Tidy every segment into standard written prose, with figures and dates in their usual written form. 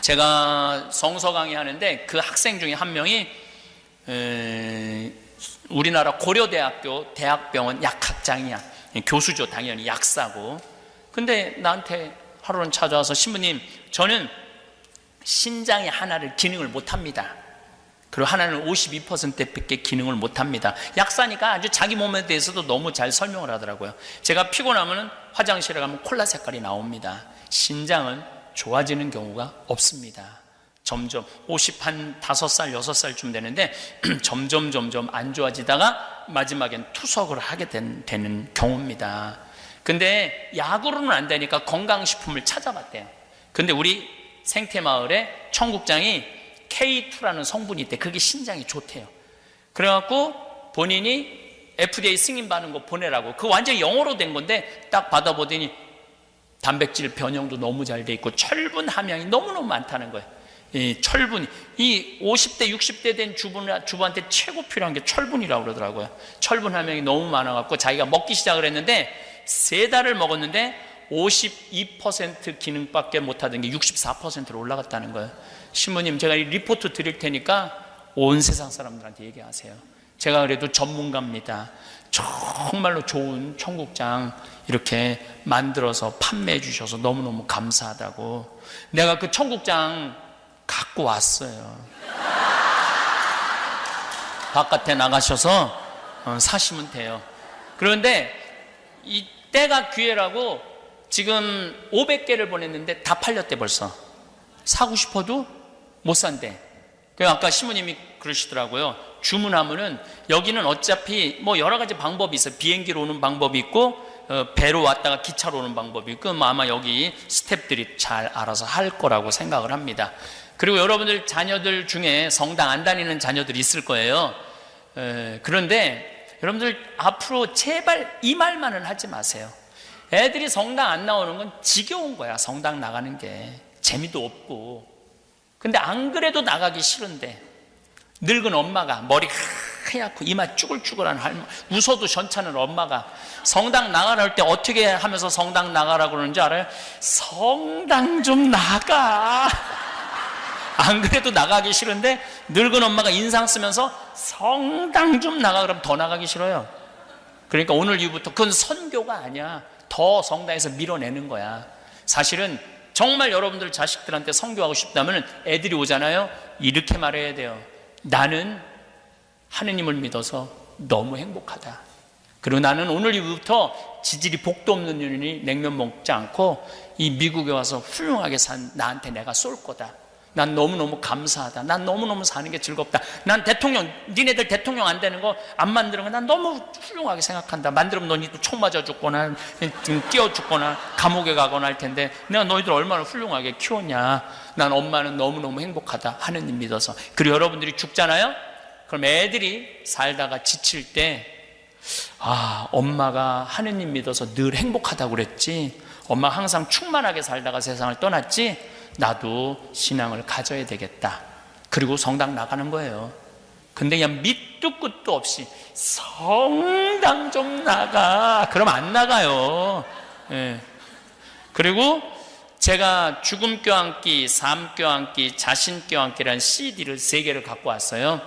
제가 성서 강의하는데 그 학생 중에 한 명이 우리나라 고려대학교 대학병원 약학장이야. 교수죠, 당연히 약사고. 근데 나한테 하루는 찾아와서, 신부님, 저는 신장의 하나를 기능을 못합니다. 그리고 하나는 52%밖에 기능을 못합니다. 약사니까 아주 자기 몸에 대해서도 너무 잘 설명을 하더라고요. 제가 피곤하면 화장실에 가면 콜라 색깔이 나옵니다. 신장은 좋아지는 경우가 없습니다. 점점 55살, 6살쯤 되는데 점점 안 좋아지다가 마지막엔 투석을 하게 되는 경우입니다. 근데 약으로는 안 되니까 건강식품을 찾아봤대요. 근데 우리 생태마을에 청국장이 K2라는 성분이 있대. 그게 신장에 좋대요. 그래갖고 본인이 FDA 승인받은 거 보내라고. 그거 완전히 영어로 된 건데 딱 받아보더니 단백질 변형도 너무 잘 돼 있고 철분 함량이 너무너무 많다는 거예요. 이 철분이, 이 50대 60대 된 주부한테 최고 필요한 게 철분이라고 그러더라고요. 철분 함량이 너무 많아갖고 자기가 먹기 시작을 했는데 3달을 먹었는데 52% 기능밖에 못하던 게 64%로 올라갔다는 거예요. 신부님, 제가 이 리포트 드릴 테니까 온 세상 사람들한테 얘기하세요. 제가 그래도 전문가입니다. 정말로 좋은 청국장 이렇게 만들어서 판매해 주셔서 너무너무 감사하다고. 내가 그 청국장 갖고 왔어요. 바깥에 나가셔서 사시면 돼요. 그런데 이 때가 기회라고 지금 500개를 보냈는데 다 팔렸대. 벌써 사고 싶어도 못 산대. 아까 신부님이 그러시더라고요. 주문하면은 여기는 어차피 뭐 여러 가지 방법이 있어요. 비행기로 오는 방법이 있고 배로 왔다가 기차로 오는 방법이 있고, 아마 여기 스태프들이 잘 알아서 할 거라고 생각을 합니다. 그리고 여러분들 자녀들 중에 성당 안 다니는 자녀들이 있을 거예요. 그런데 여러분들 앞으로 제발 이 말만은 하지 마세요. 애들이 성당 안 나오는 건 지겨운 거야. 성당 나가는 게 재미도 없고. 근데 안 그래도 나가기 싫은데 늙은 엄마가 머리 하얗고 이마 쭈글쭈글한 할머니, 웃어도 괜찮은 엄마가 성당 나가라 할 때 어떻게 하면서 성당 나가라고 그러는지 알아요? 성당 좀 나가. 안 그래도 나가기 싫은데 늙은 엄마가 인상 쓰면서 성당 좀 나가 그러면 더 나가기 싫어요. 그러니까 오늘 이후부터 그건 선교가 아니야. 더 성당에서 밀어내는 거야. 사실은 정말 여러분들 자식들한테 선교하고 싶다면 애들이 오잖아요. 이렇게 말해야 돼요. 나는 하느님을 믿어서 너무 행복하다. 그리고 나는 오늘 이후부터 지질이 복도 없는 년이 냉면 먹지 않고 이 미국에 와서 훌륭하게 산 나한테 내가 쏠 거다. 난 너무너무 감사하다. 난 너무너무 사는 게 즐겁다. 난 대통령, 니네들 대통령 안 되는 거 안 만드는 거 난 너무 훌륭하게 생각한다. 만들면 너희도 총 맞아 죽거나 뛰어 죽거나 감옥에 가거나 할 텐데 내가 너희들 얼마나 훌륭하게 키웠냐. 난 엄마는 너무너무 행복하다. 하느님 믿어서. 그리고 여러분들이 죽잖아요. 그럼 애들이 살다가 지칠 때, 아, 엄마가 하느님 믿어서 늘 행복하다고 그랬지. 엄마 항상 충만하게 살다가 세상을 떠났지. 나도 신앙을 가져야 되겠다. 그리고 성당 나가는 거예요. 근데 그냥 밑도 끝도 없이 성당 좀 나가. 그럼 안 나가요. 예. 그리고 제가 죽음 껴안기, 삶 껴안기, 자신 껴안기라는 CD를 3개를 갖고 왔어요.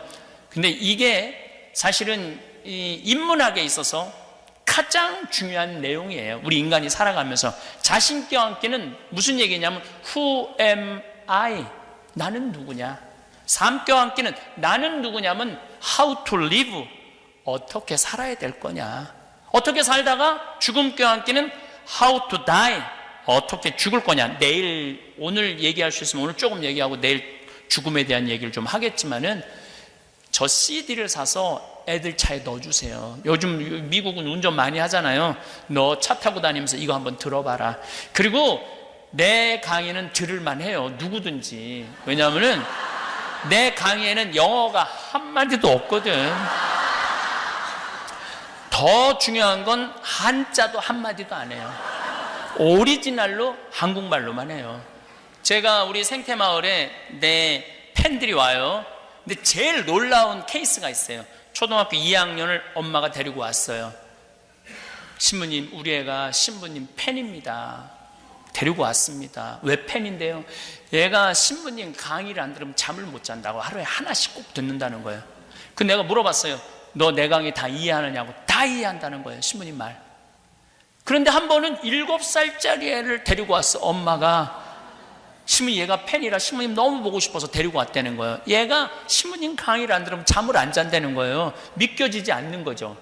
근데 이게 사실은 이 인문학에 있어서 가장 중요한 내용이에요. 우리 인간이 살아가면서 자신 껴안기는 무슨 얘기냐면 Who am I? 나는 누구냐? 삶 껴안기는 나는 누구냐면 How to live? 어떻게 살아야 될 거냐? 어떻게 살다가 죽음 껴안기는 How to die? 어떻게 죽을 거냐? 내일, 오늘 얘기할 수 있으면 오늘 조금 얘기하고 내일 죽음에 대한 얘기를 좀 하겠지만은 저 CD를 사서 애들 차에 넣어주세요. 요즘 미국은 운전 많이 하잖아요. 너 차 타고 다니면서 이거 한번 들어봐라. 그리고 내 강의는 들을만 해요. 누구든지. 왜냐하면은 내 강의에는 영어가 한마디도 없거든. 더 중요한 건 한자도 한마디도 안 해요. 오리지널로 한국말로만 해요. 제가 우리 생태마을에 내 팬들이 와요. 근데 제일 놀라운 케이스가 있어요. 초등학교 2학년을 엄마가 데리고 왔어요. 신부님, 우리 애가 신부님 팬입니다. 데리고 왔습니다. 왜 팬인데요? 얘가 신부님 강의를 안 들으면 잠을 못 잔다고 하루에 하나씩 꼭 듣는다는 거예요. 그 내가 물어봤어요. 너 내 강의 다 이해하느냐고. 다 이해한다는 거예요, 신부님 말. 그런데 한 번은 7살짜리 애를 데리고 왔어. 엄마가 신부님, 얘가 팬이라 신부님 너무 보고 싶어서 데리고 왔다는 거예요. 얘가 신부님 강의를 안 들으면 잠을 안 잔다는 거예요. 믿겨지지 않는 거죠.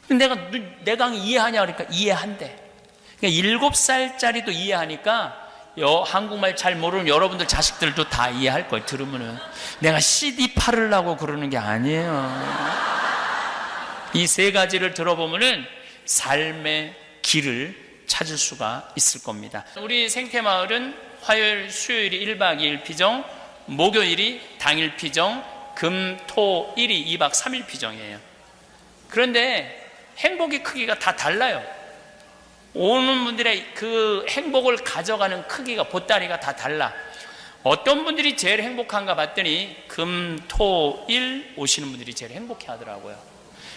내가 내 강의 이해하냐 그러니까 이해한대. 그러니까 7살짜리도 이해하니까 한국말 잘 모르는 여러분들 자식들도 다 이해할 거예요. 들으면은. 내가 CD 팔으려고 그러는 게 아니에요. 이 세 가지를 들어보면은 삶의 길을 찾을 수가 있을 겁니다. 우리 생태마을은 화요일, 수요일이 1박 2일 피정, 목요일이 당일 피정, 금, 토, 일이 2박 3일 피정이에요. 그런데 행복의 크기가 다 달라요. 오는 분들의 그 행복을 가져가는 크기가, 보따리가 다 달라. 어떤 분들이 제일 행복한가 봤더니 금, 토, 일 오시는 분들이 제일 행복해 하더라고요.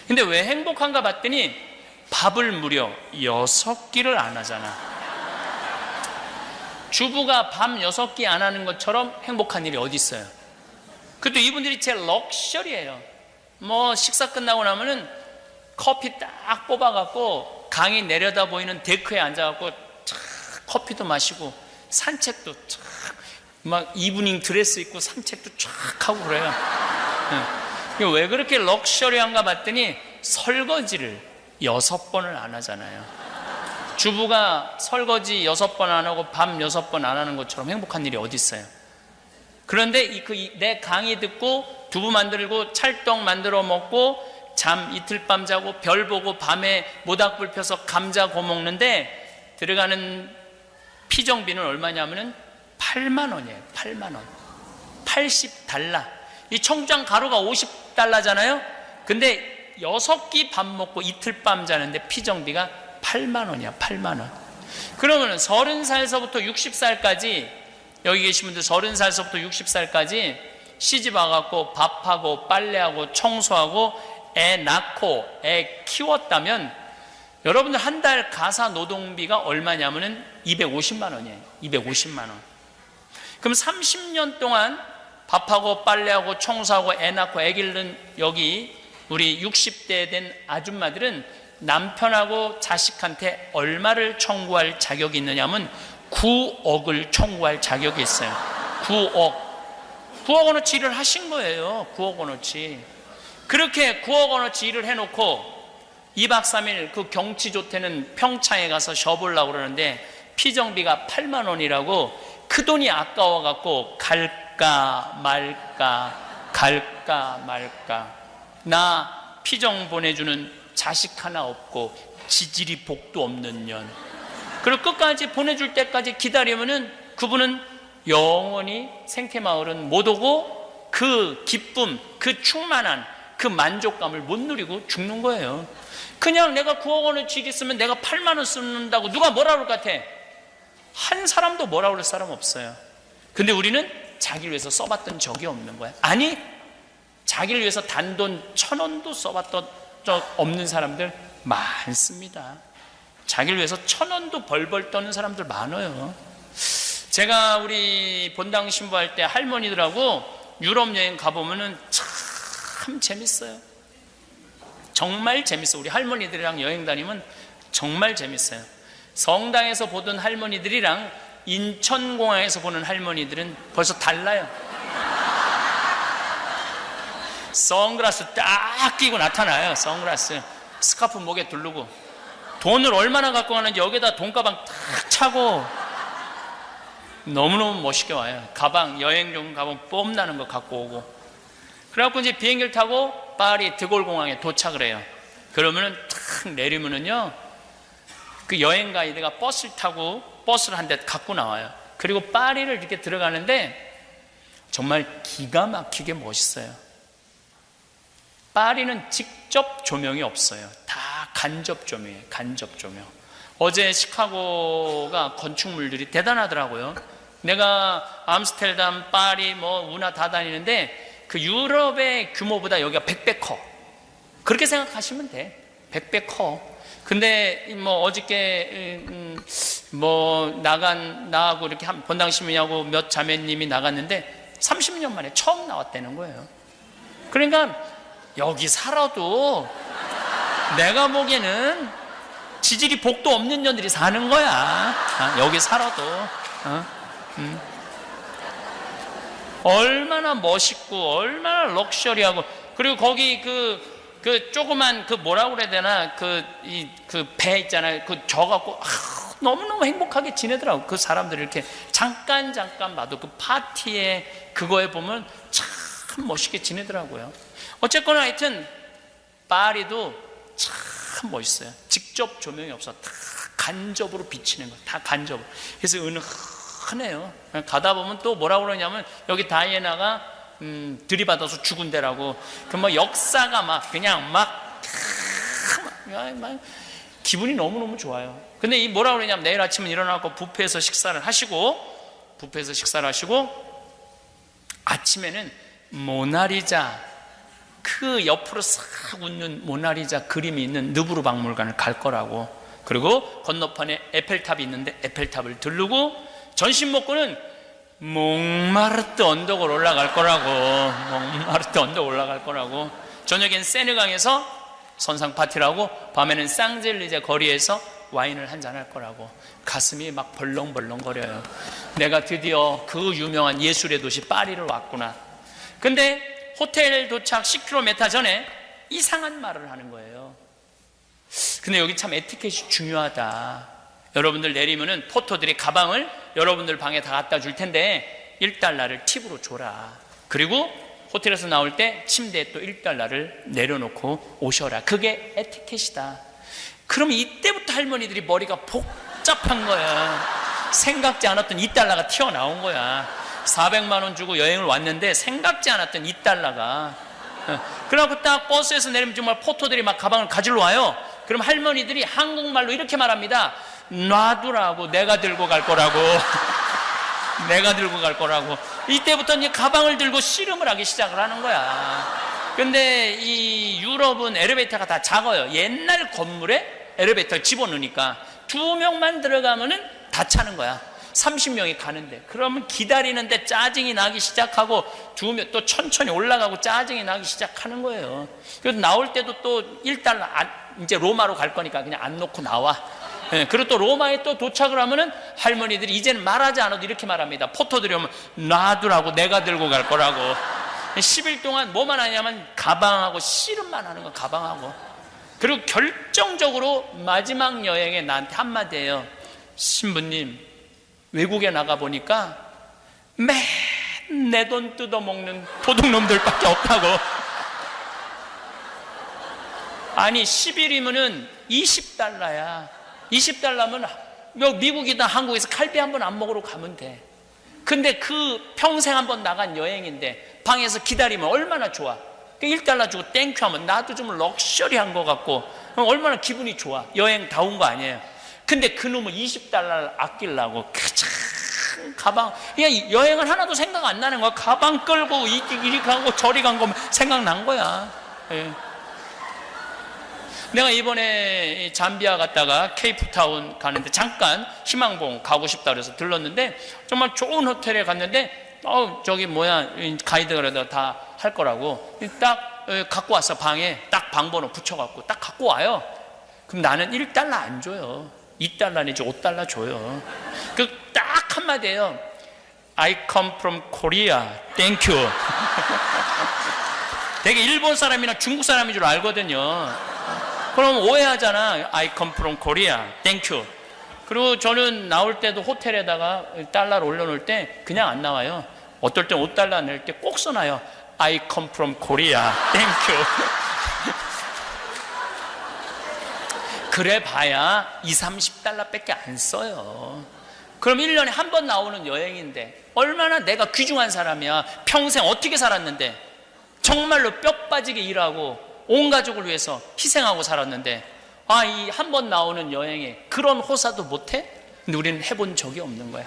근데 왜 행복한가 봤더니 밥을 무려 6끼를 안 하잖아. 주부가 밤 6끼 안 하는 것처럼 행복한 일이 어디 있어요? 그것도 이분들이 제일 럭셔리예요. 뭐 식사 끝나고 나면은 커피 딱 뽑아갖고 강이 내려다 보이는 데크에 앉아갖고 커피도 마시고 산책도 막 이브닝 드레스 입고 산책도 쫙 하고 그래요. 왜 그렇게 럭셔리한가 봤더니 설거지를 6번을 안 하잖아요. 주부가 설거지 6번 안 하고 밤 6번 안 하는 것처럼 행복한 일이 어디 있어요? 그런데 내 강의 듣고 두부 만들고 찰떡 만들어 먹고 잠 이틀 밤 자고 별 보고 밤에 모닥불 펴서 감자 구워 먹는데 들어가는 피정비는 얼마냐면은 8만 원이에요. 8만 원. 80달러. 이 청장 가루가 50달러잖아요. 근데 6끼 밥 먹고 이틀 밤 자는데 피정비가 8만 원이야. 8만 원. 그러면 30살서부터 60살까지 여기 계신 분들 30살서부터 60살까지 시집 와갖고 밥하고 빨래하고 청소하고 애 낳고 애 키웠다면 여러분들 한 달 가사 노동비가 얼마냐면은 250만 원이에요. 250만 원. 그럼 30년 동안 밥하고 빨래하고 청소하고 애 낳고 애 기르는 여기 우리 60대 된 아줌마들은 남편하고 자식한테 얼마를 청구할 자격이 있느냐면 9억을 청구할 자격이 있어요. 9억 원어치 일을 하신 거예요. 9억 원어치. 그렇게 9억 원어치 일을 해놓고 2박 3일 그 경치 좋다는 평창에 가서 쉬어보려고 그러는데 피정비가 8만 원이라고 그 돈이 아까워 갖고 갈까 말까 갈까 말까. 나 피정 보내주는 자식 하나 없고 지질이 복도 없는 년. 그리고 끝까지 보내줄 때까지 기다리면은 그분은 영원히 생태마을은 못 오고 그 기쁨, 그 충만한 그 만족감을 못 누리고 죽는 거예요. 그냥 내가 9억 원어치 있으면 내가 8만 원 쓰는다고 누가 뭐라 그럴 것 같아? 한 사람도 뭐라 그럴 사람 없어요. 근데 우리는 자기를 위해서 써봤던 적이 없는 거야. 아니, 자기를 위해서 단돈 1,000원도 써봤던 적 없는 사람들 많습니다. 자기를 위해서 1,000원도 벌벌 떠는 사람들 많아요. 제가 우리 본당 신부할 때 할머니들하고 유럽 여행 가보면은 참 재밌어요. 정말 재밌어. 우리 할머니들이랑 여행 다니면 정말 재밌어요. 성당에서 보던 할머니들이랑 인천공항에서 보는 할머니들은 벌써 달라요. 선글라스 딱 끼고 나타나요. 선글라스 스카프 목에 두르고 돈을 얼마나 갖고 가는지 여기다 돈가방 탁 차고 너무너무 멋있게 와요. 가방, 여행용 가방 뽐나는 거 갖고 오고. 그래갖고 이제 비행기를 타고 파리 드골공항에 도착을 해요. 그러면은 탁 내리면은요, 그 여행 가이드가 버스를 타고 버스를 한 대 갖고 나와요. 그리고 파리를 이렇게 들어가는데 정말 기가 막히게 멋있어요. 파리는 직접 조명이 없어요. 다 간접 조명이에요. 간접 조명. 어제 시카고가 건축물들이 대단하더라고요. 내가 암스테르담, 파리, 운하 다 다니는데 그 유럽의 규모보다 여기가 100배 커. 그렇게 생각하시면 돼. 100배 커. 근데 어저께 나하고 이렇게 본당시민하고 몇 자매님이 나갔는데 30년 만에 처음 나왔다는 거예요. 그러니까 여기 살아도 내가 보기에는 지질이 복도 없는 년들이 사는 거야. 여기 살아도. 얼마나 멋있고 얼마나 럭셔리하고, 그리고 거기 그 조그만 뭐라고 그래야 되나, 그 배 있잖아요. 저 갖고 너무너무 행복하게 지내더라고. 그 사람들이 이렇게 잠깐 봐도 그 파티에 그거에 보면 참 멋있게 지내더라고요. 어쨌거나 하여튼 파리도 참 멋있어요. 직접 조명이 없어. 다 간접으로 비치는 거야. 다 간접으로. 그래서 은은해요. 가다 보면 또 뭐라고 그러냐면 여기 다이애나가 들이받아서 죽은 데라고. 역사가 그냥 기분이 너무너무 좋아요. 근데 이 뭐라고 그러냐면 내일 아침에 일어나고 뷔페에서 식사를 하시고 아침에는 모나리자, 그 옆으로 싹 웃는 모나리자 그림이 있는 느부르 박물관을 갈 거라고. 그리고 건너편에 에펠탑이 있는데 에펠탑을 들르고 전신 먹고는 몽마르트 언덕을 올라갈 거라고. 저녁엔 세느강에서 선상 파티라고, 밤에는 쌍젤리제 거리에서 와인을 한잔 할 거라고. 가슴이 막 벌렁벌렁거려요. 내가 드디어 그 유명한 예술의 도시 파리를 왔구나. 근데 호텔 도착 10km 전에 이상한 말을 하는 거예요. 근데 여기 참 에티켓이 중요하다. 여러분들 내리면은 포토들이 가방을 여러분들 방에 다 갖다 줄 텐데 $1를 팁으로 줘라. 그리고 호텔에서 나올 때 침대에 또 $1를 내려놓고 오셔라. 그게 에티켓이다. 그럼 이때부터 할머니들이 머리가 복잡한 거야. 생각지 않았던 $2가 튀어나온 거야. 400만 원 주고 여행을 왔는데 생각지 않았던 $2가. 그래갖고 딱 버스에서 내리면 정말 포토들이 막 가방을 가지러 와요. 그럼 할머니들이 한국말로 이렇게 말합니다. 놔두라고. 내가 들고 갈 거라고. 이때부터 이제 가방을 들고 씨름을 하기 시작을 하는 거야. 근데 이 유럽은 엘리베이터가 다 작아요. 옛날 건물에 엘리베이터 집어넣으니까 2명만 들어가면은 다 차는 거야. 30명이 가는데, 그러면 기다리는데 짜증이 나기 시작하고 2명 또 천천히 올라가고 짜증이 나기 시작하는 거예요. 그래서 나올 때도 또 $1 이제 로마로 갈 거니까 그냥 안 놓고 나와. 그리고 또 로마에 또 도착을 하면은 할머니들이 이제는 말하지 않아도 이렇게 말합니다. 포토들이 오면 놔두라고. 내가 들고 갈 거라고. 10일 동안 뭐만 하냐면 가방하고 씨름만 하는 거. 가방하고. 그리고 결정적으로 마지막 여행에 나한테 한마디 해요. 신부님, 외국에 나가보니까 맨 내 돈 뜯어먹는 도둑놈들밖에 없다고. 아니 10일이면은 $20야. $20면 미국이나 한국에서 칼비 한 번 안 먹으러 가면 돼. 근데 그 평생 한 번 나간 여행인데 방에서 기다리면 얼마나 좋아. $1 주고 땡큐 하면 나도 좀 럭셔리한 것 같고 얼마나 기분이 좋아. 여행 다 온 거 아니에요. 근데 그놈은 $20를 아끼려고 참 가방, 그냥 여행을 하나도 생각 안 나는 거야. 가방 끌고 이리 가고 저리 간 거면 생각난 거야. 예. 내가 이번에 잠비아 갔다가 케이프타운 가는데 잠깐 희망봉 가고 싶다 그래서 들렀는데 정말 좋은 호텔에 갔는데 저기 가이드가 그래도 다 할 거라고 딱 갖고 왔어. 방에 딱 방번호 붙여갖고 딱 갖고 와요. 그럼 나는 $1 안 줘요. $2 내지 $5 줘요. 그 딱 한마디예요. I come from Korea. Thank you. 되게 일본 사람이나 중국 사람인 줄 알거든요. 그럼 오해하잖아. I come from Korea. Thank you. 그리고 저는 나올 때도 호텔에다가 $1 올려놓을 때 그냥 안 나와요. 어떨 땐 $5 낼 때 꼭 써놔요. I come from Korea. Thank you. 그래 봐야 $20, $30 밖에 안 써요. 그럼 1년에 한 번 나오는 여행인데 얼마나 내가 귀중한 사람이야. 평생 어떻게 살았는데 정말로 뼈 빠지게 일하고 온 가족을 위해서 희생하고 살았는데 이 한 번 나오는 여행에 그런 호사도 못해? 근데 우리는 해본 적이 없는 거야.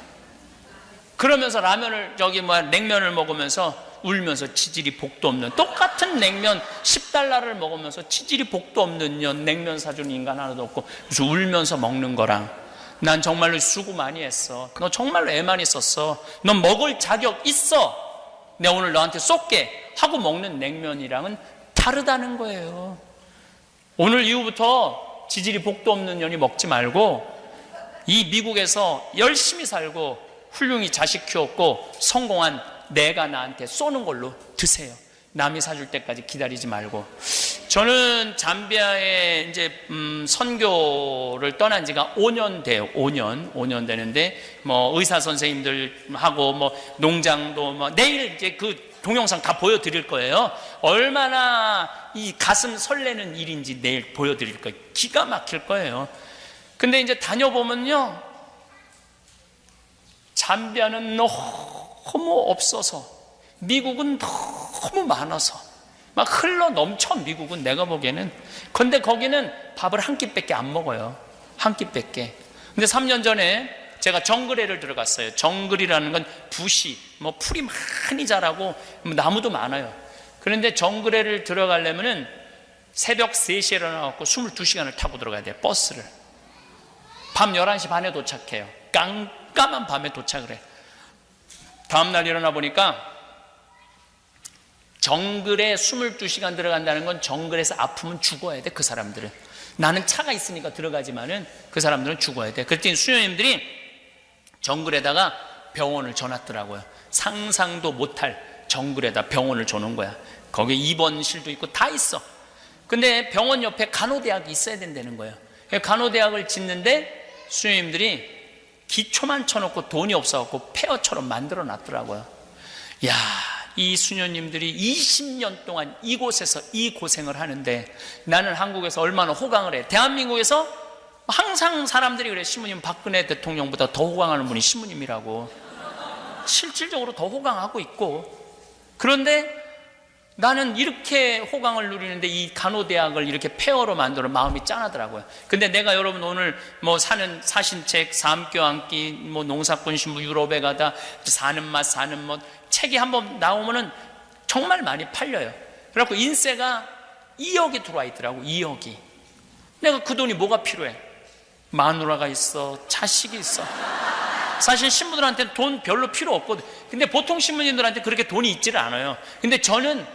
그러면서 냉면을 먹으면서 울면서 치질이 복도 없는, 똑같은 냉면 $10를 먹으면서 치질이 복도 없는 냉면 사주는 인간 하나도 없고 그래서 울면서 먹는 거랑 난 정말로 수고 많이 했어. 너 정말로 애 많이 썼어. 너 먹을 자격 있어. 내가 오늘 너한테 쏠게 하고 먹는 냉면이랑은 다르다는 거예요. 오늘 이후부터 지질이 복도 없는 년이 먹지 말고 이 미국에서 열심히 살고 훌륭히 자식 키웠고 성공한 내가 나한테 쏘는 걸로 드세요. 남이 사줄 때까지 기다리지 말고. 저는 잠비아에 이제 선교를 떠난 지가 5년 돼요. 5년 되는데 뭐 의사 선생님들하고 뭐 농장도 뭐 내일 이제 그 동영상 다 보여드릴 거예요. 얼마나 이 가슴 설레는 일인지 내일 보여드릴 거예요. 기가 막힐 거예요. 근데 이제 다녀보면요, 잠비아는 너무 없어서, 미국은 너무 많아서 막 흘러 넘쳐. 미국은 내가 보기에는. 근데 거기는 밥을 한 끼밖에 안 먹어요. 한 끼밖에. 근데 3년 전에 제가 정글에를 들어갔어요. 정글이라는 건 붓이 뭐 풀이 많이 자라고 나무도 많아요. 그런데 정글에를 들어가려면은 새벽 3시에 일어나갖고 22시간을 타고 들어가야 돼요. 버스를. 밤 11시 반에 도착해요. 깜깜한 밤에 도착을 해. 다음날 일어나 보니까 정글에 22시간 들어간다는 건 정글에서 아프면 죽어야 돼. 그 사람들은. 나는 차가 있으니까 들어가지만은 그 사람들은 죽어야 돼. 그랬더니 수녀님들이 정글에다가 병원을 줘놨더라고요. 상상도 못할 정글에다 병원을 줘놓은 거야. 거기에 입원실도 있고 다 있어. 근데 병원 옆에 간호대학이 있어야 된다는 거예요. 간호대학을 짓는데 수녀님들이 기초만 쳐놓고 돈이 없어갖고 폐허처럼 만들어 놨더라고요. 야, 이 수녀님들이 20년 동안 이곳에서 이 고생을 하는데 나는 한국에서 얼마나 호강을 해. 대한민국에서 항상 사람들이 그래. 신부님 박근혜 대통령보다 더 호강하는 분이 신부님이라고. 실질적으로 더 호강하고 있고. 그런데 나는 이렇게 호강을 누리는데 이 간호대학을 이렇게 폐허로 만들어 마음이 짠하더라고요. 근데 내가 여러분 오늘 뭐 사신 책, 삶교환기, 뭐 농사꾼 신부, 유럽에 가다 사는 맛, 사는 멋, 책이 한번 나오면은 정말 많이 팔려요. 그래갖고 인세가 2억이 들어와 있더라고. 2억이. 내가 그 돈이 뭐가 필요해? 마누라가 있어, 자식이 있어. 사실 신부들한테는 돈 별로 필요 없거든. 근데 보통 신부님들한테 그렇게 돈이 있지를 않아요. 근데 저는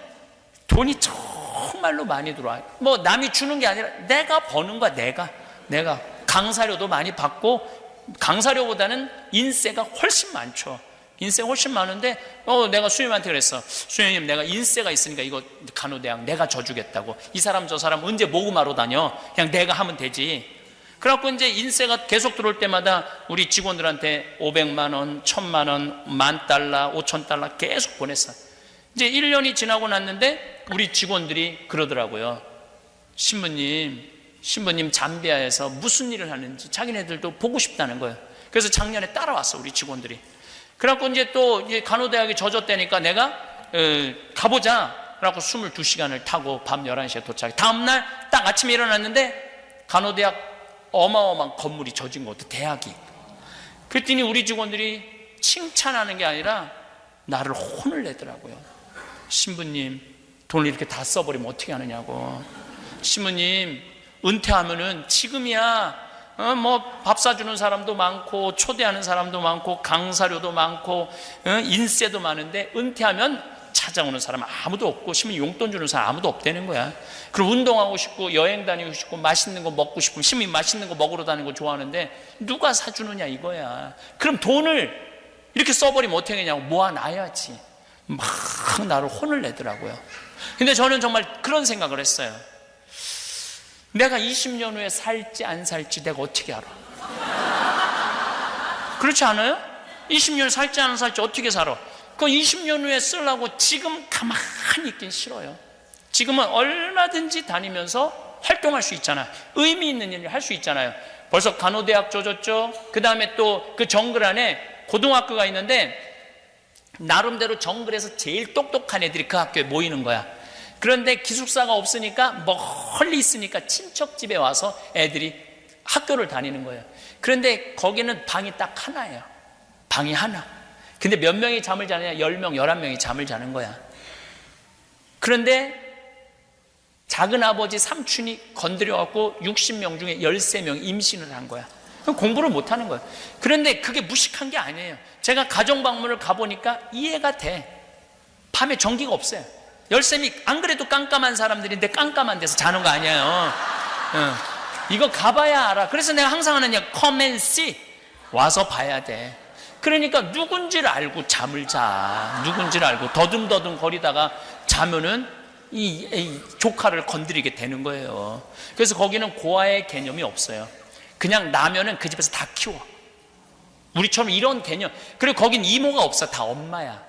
돈이 정말로 많이 들어와요. 뭐 남이 주는 게 아니라 내가 버는 거야. 내가 강사료도 많이 받고, 강사료보다는 인세가 훨씬 많죠. 인세가 훨씬 많은데 내가 수녀님한테 그랬어. 수녀님, 내가 인세가 있으니까 이거 간호대학 내가 져주겠다고. 이 사람 저 사람 언제 모금하러 다녀. 그냥 내가 하면 되지. 그래갖고 이제 인세가 계속 들어올 때마다 우리 직원들한테 500만 원, 1000만 원, $10,000, 5,000달러 계속 보냈어. 이제 1년이 지나고 났는데 우리 직원들이 그러더라고요. 신부님 잠비아에서 무슨 일을 하는지 자기네들도 보고 싶다는 거예요. 그래서 작년에 따라왔어, 우리 직원들이. 그래갖고 이제 또 이제 간호대학이 젖었다니까 내가 가보자. 그래갖고 22시간을 타고 밤 11시에 도착해. 다음날 딱 아침에 일어났는데 간호대학 어마어마한 건물이 젖은 것 같아, 대학이. 그랬더니 우리 직원들이 칭찬하는 게 아니라 나를 혼을 내더라고요. 신부님, 돈을 이렇게 다 써버리면 어떻게 하느냐고. 신부님, 은퇴하면은 지금이야. 뭐 밥 사주는 사람도 많고 초대하는 사람도 많고 강사료도 많고 인세도 많은데 은퇴하면 찾아오는 사람 아무도 없고 신부님 용돈 주는 사람 아무도 없다는 거야. 그리고 운동하고 싶고 여행 다니고 싶고 맛있는 거 먹고 싶으면 신부님 맛있는 거 먹으러 다니는 거 좋아하는데 누가 사주느냐 이거야. 그럼 돈을 이렇게 써버리면 어떻게 하냐고. 모아놔야지. 막 나를 혼을 내더라고요. 근데 저는 정말 그런 생각을 했어요. 내가 20년 후에 살지 안 살지 내가 어떻게 알아? 그렇지 않아요? 20년 살지 안 살지 어떻게 살아? 그 20년 후에 쓰려고 지금 가만히 있긴 싫어요. 지금은 얼마든지 다니면서 활동할 수 있잖아요. 의미 있는 일을 할 수 있잖아요. 벌써 간호대학 줘줬죠. 그 다음에 또 그 정글 안에 고등학교가 있는데 나름대로 정글에서 제일 똑똑한 애들이 그 학교에 모이는 거야. 그런데 기숙사가 없으니까 멀리 있으니까 친척 집에 와서 애들이 학교를 다니는 거예요. 그런데 거기는 방이 딱 하나예요. 방이 하나. 근데 몇 명이 잠을 자느냐? 10명, 11명이 잠을 자는 거야. 그런데 작은 아버지 삼촌이 건드려갖고 60명 중에 13명 임신을 한 거야. 공부를 못하는 거예요. 그런데 그게 무식한 게 아니에요. 제가 가정방문을 가보니까 이해가 돼. 밤에 전기가 없어요. 열쇠미 안 그래도 깜깜한 사람들인데 깜깜한 데서 자는 거 아니에요. 이거 가봐야 알아. 그래서 내가 항상 하는 얘기, come and see. 와서 봐야 돼. 그러니까 누군지를 알고 잠을 자. 누군지를 알고 더듬더듬 거리다가 자면은 이 조카를 건드리게 되는 거예요. 그래서 거기는 고아의 개념이 없어요. 그냥 나면은 그 집에서 다 키워. 우리처럼 이런 개념. 그리고 거긴 이모가 없어. 다 엄마야.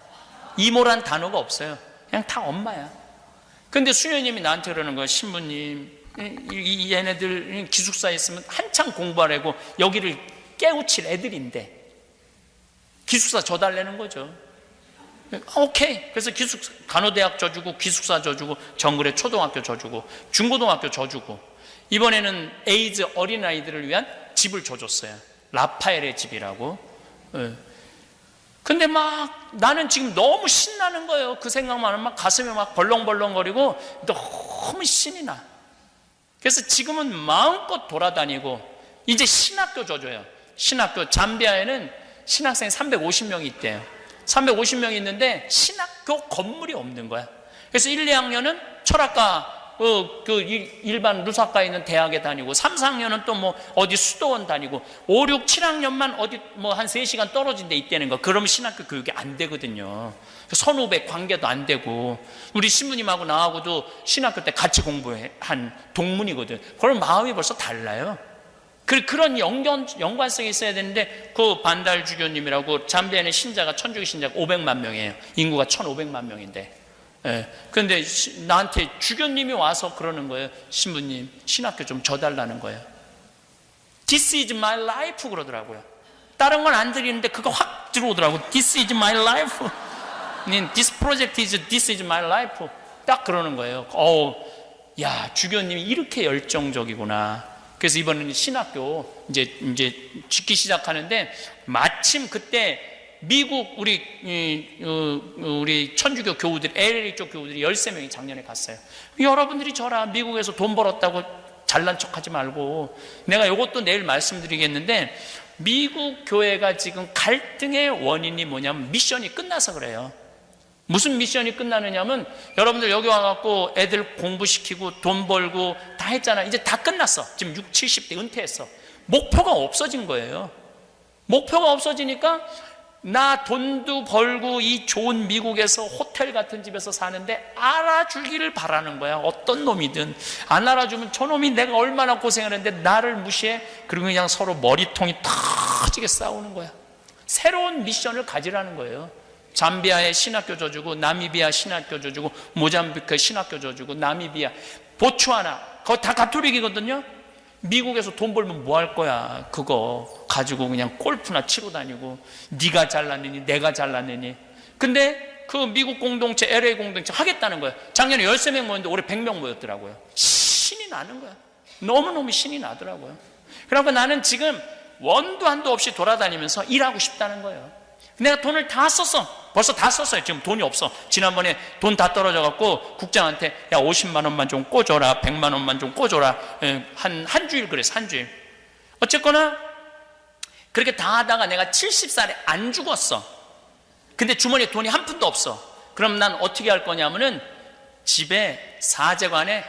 이모란 단어가 없어요. 그냥 다 엄마야. 근데 수녀님이 나한테 그러는 거야. 신부님, 얘네들 기숙사에 있으면 한창 공부하려고 여기를 깨우칠 애들인데 기숙사 줘달라는 거죠. 오케이. 그래서 간호대학 줘주고, 기숙사 줘주고, 정글에 초등학교 줘주고, 중고등학교 줘주고, 이번에는 에이즈 어린아이들을 위한 집을 줘줬어요. 라파엘의 집이라고. 근데 막 나는 지금 너무 신나는 거예요. 그 생각만 하면 막 가슴이 막 벌렁벌렁거리고 너무 신이 나. 그래서 지금은 마음껏 돌아다니고 이제 신학교 줘줘요. 신학교. 잠비아에는 신학생이 350명이 있대요. 350명이 있는데 신학교 건물이 없는 거야. 그래서 1, 2학년은 철학과 일반 루사과에 있는 대학에 다니고 3, 4학년은 또 뭐 어디 수도원 다니고 5, 6, 7학년만 어디 뭐 한 3시간 떨어진 데 있다는 거. 그러면 신학교 교육이 안 되거든요. 선후배 관계도 안 되고 우리 신부님하고 나하고도 신학교 때 같이 공부한 동문이거든. 그럼 마음이 벌써 달라요. 그런 연관성이 있어야 되는데 그 반달 주교님이라고 잠비아는 신자가 천주교 신자가 500만 명이에요. 인구가 1500만 명인데 그런데 나한테 주교님이 와서 그러는 거예요. 신부님 신학교 좀 줘달라는 거예요. This is my life 그러더라고요. 다른 건 안 드리는데 그거 확 들어오더라고요. This is my life. This project is this is my life. 딱 그러는 거예요. 야 주교님이 이렇게 열정적이구나. 그래서 이번에는 신학교 이제 짓기 시작하는데 마침 그때 미국 우리 천주교 교우들, LA 쪽 교우들이 13명이 작년에 갔어요. 여러분들이 저라 미국에서 돈 벌었다고 잘난 척하지 말고. 내가 이것도 내일 말씀드리겠는데 미국 교회가 지금 갈등의 원인이 뭐냐면 미션이 끝나서 그래요. 무슨 미션이 끝나느냐면 여러분들 여기 와갖고 애들 공부시키고 돈 벌고 다 했잖아. 이제 다 끝났어. 지금 60, 70대 은퇴했어. 목표가 없어진 거예요. 목표가 없어지니까 나 돈도 벌고 이 좋은 미국에서 호텔 같은 집에서 사는데 알아주기를 바라는 거야. 어떤 놈이든 안 알아주면 저놈이 내가 얼마나 고생을 했는데 나를 무시해. 그리고 그냥 서로 머리통이 터지게 싸우는 거야. 새로운 미션을 가지라는 거예요. 잠비아에 신학교 줘주고, 나미비아 신학교 줘주고, 모잠비크에 신학교 줘주고, 나미비아, 보츠와나 그거 다 가톨릭이거든요. 미국에서 돈 벌면 뭐 할 거야. 그거 가지고 그냥 골프나 치고 다니고 네가 잘났느니 내가 잘났느니. 근데 그 미국 공동체, LA 공동체 하겠다는 거예요. 작년에 13명 모였는데 올해 100명 모였더라고요. 신이 나는 거야. 너무너무 신이 나더라고요. 그러니까 나는 지금 원도 한도 없이 돌아다니면서 일하고 싶다는 거예요. 내가 돈을 다 썼어. 벌써 다 썼어요. 지금 돈이 없어. 지난번에 돈 다 떨어져 갖고 국장한테 야 50만 원만 좀 꿔줘라, 100만 원만 좀 꿔줘라. 한 주일 그랬어. 한 주일. 어쨌거나 그렇게 다 하다가 내가 70살에 안 죽었어. 근데 주머니에 돈이 한 푼도 없어. 그럼 난 어떻게 할 거냐면은 집에 사제관에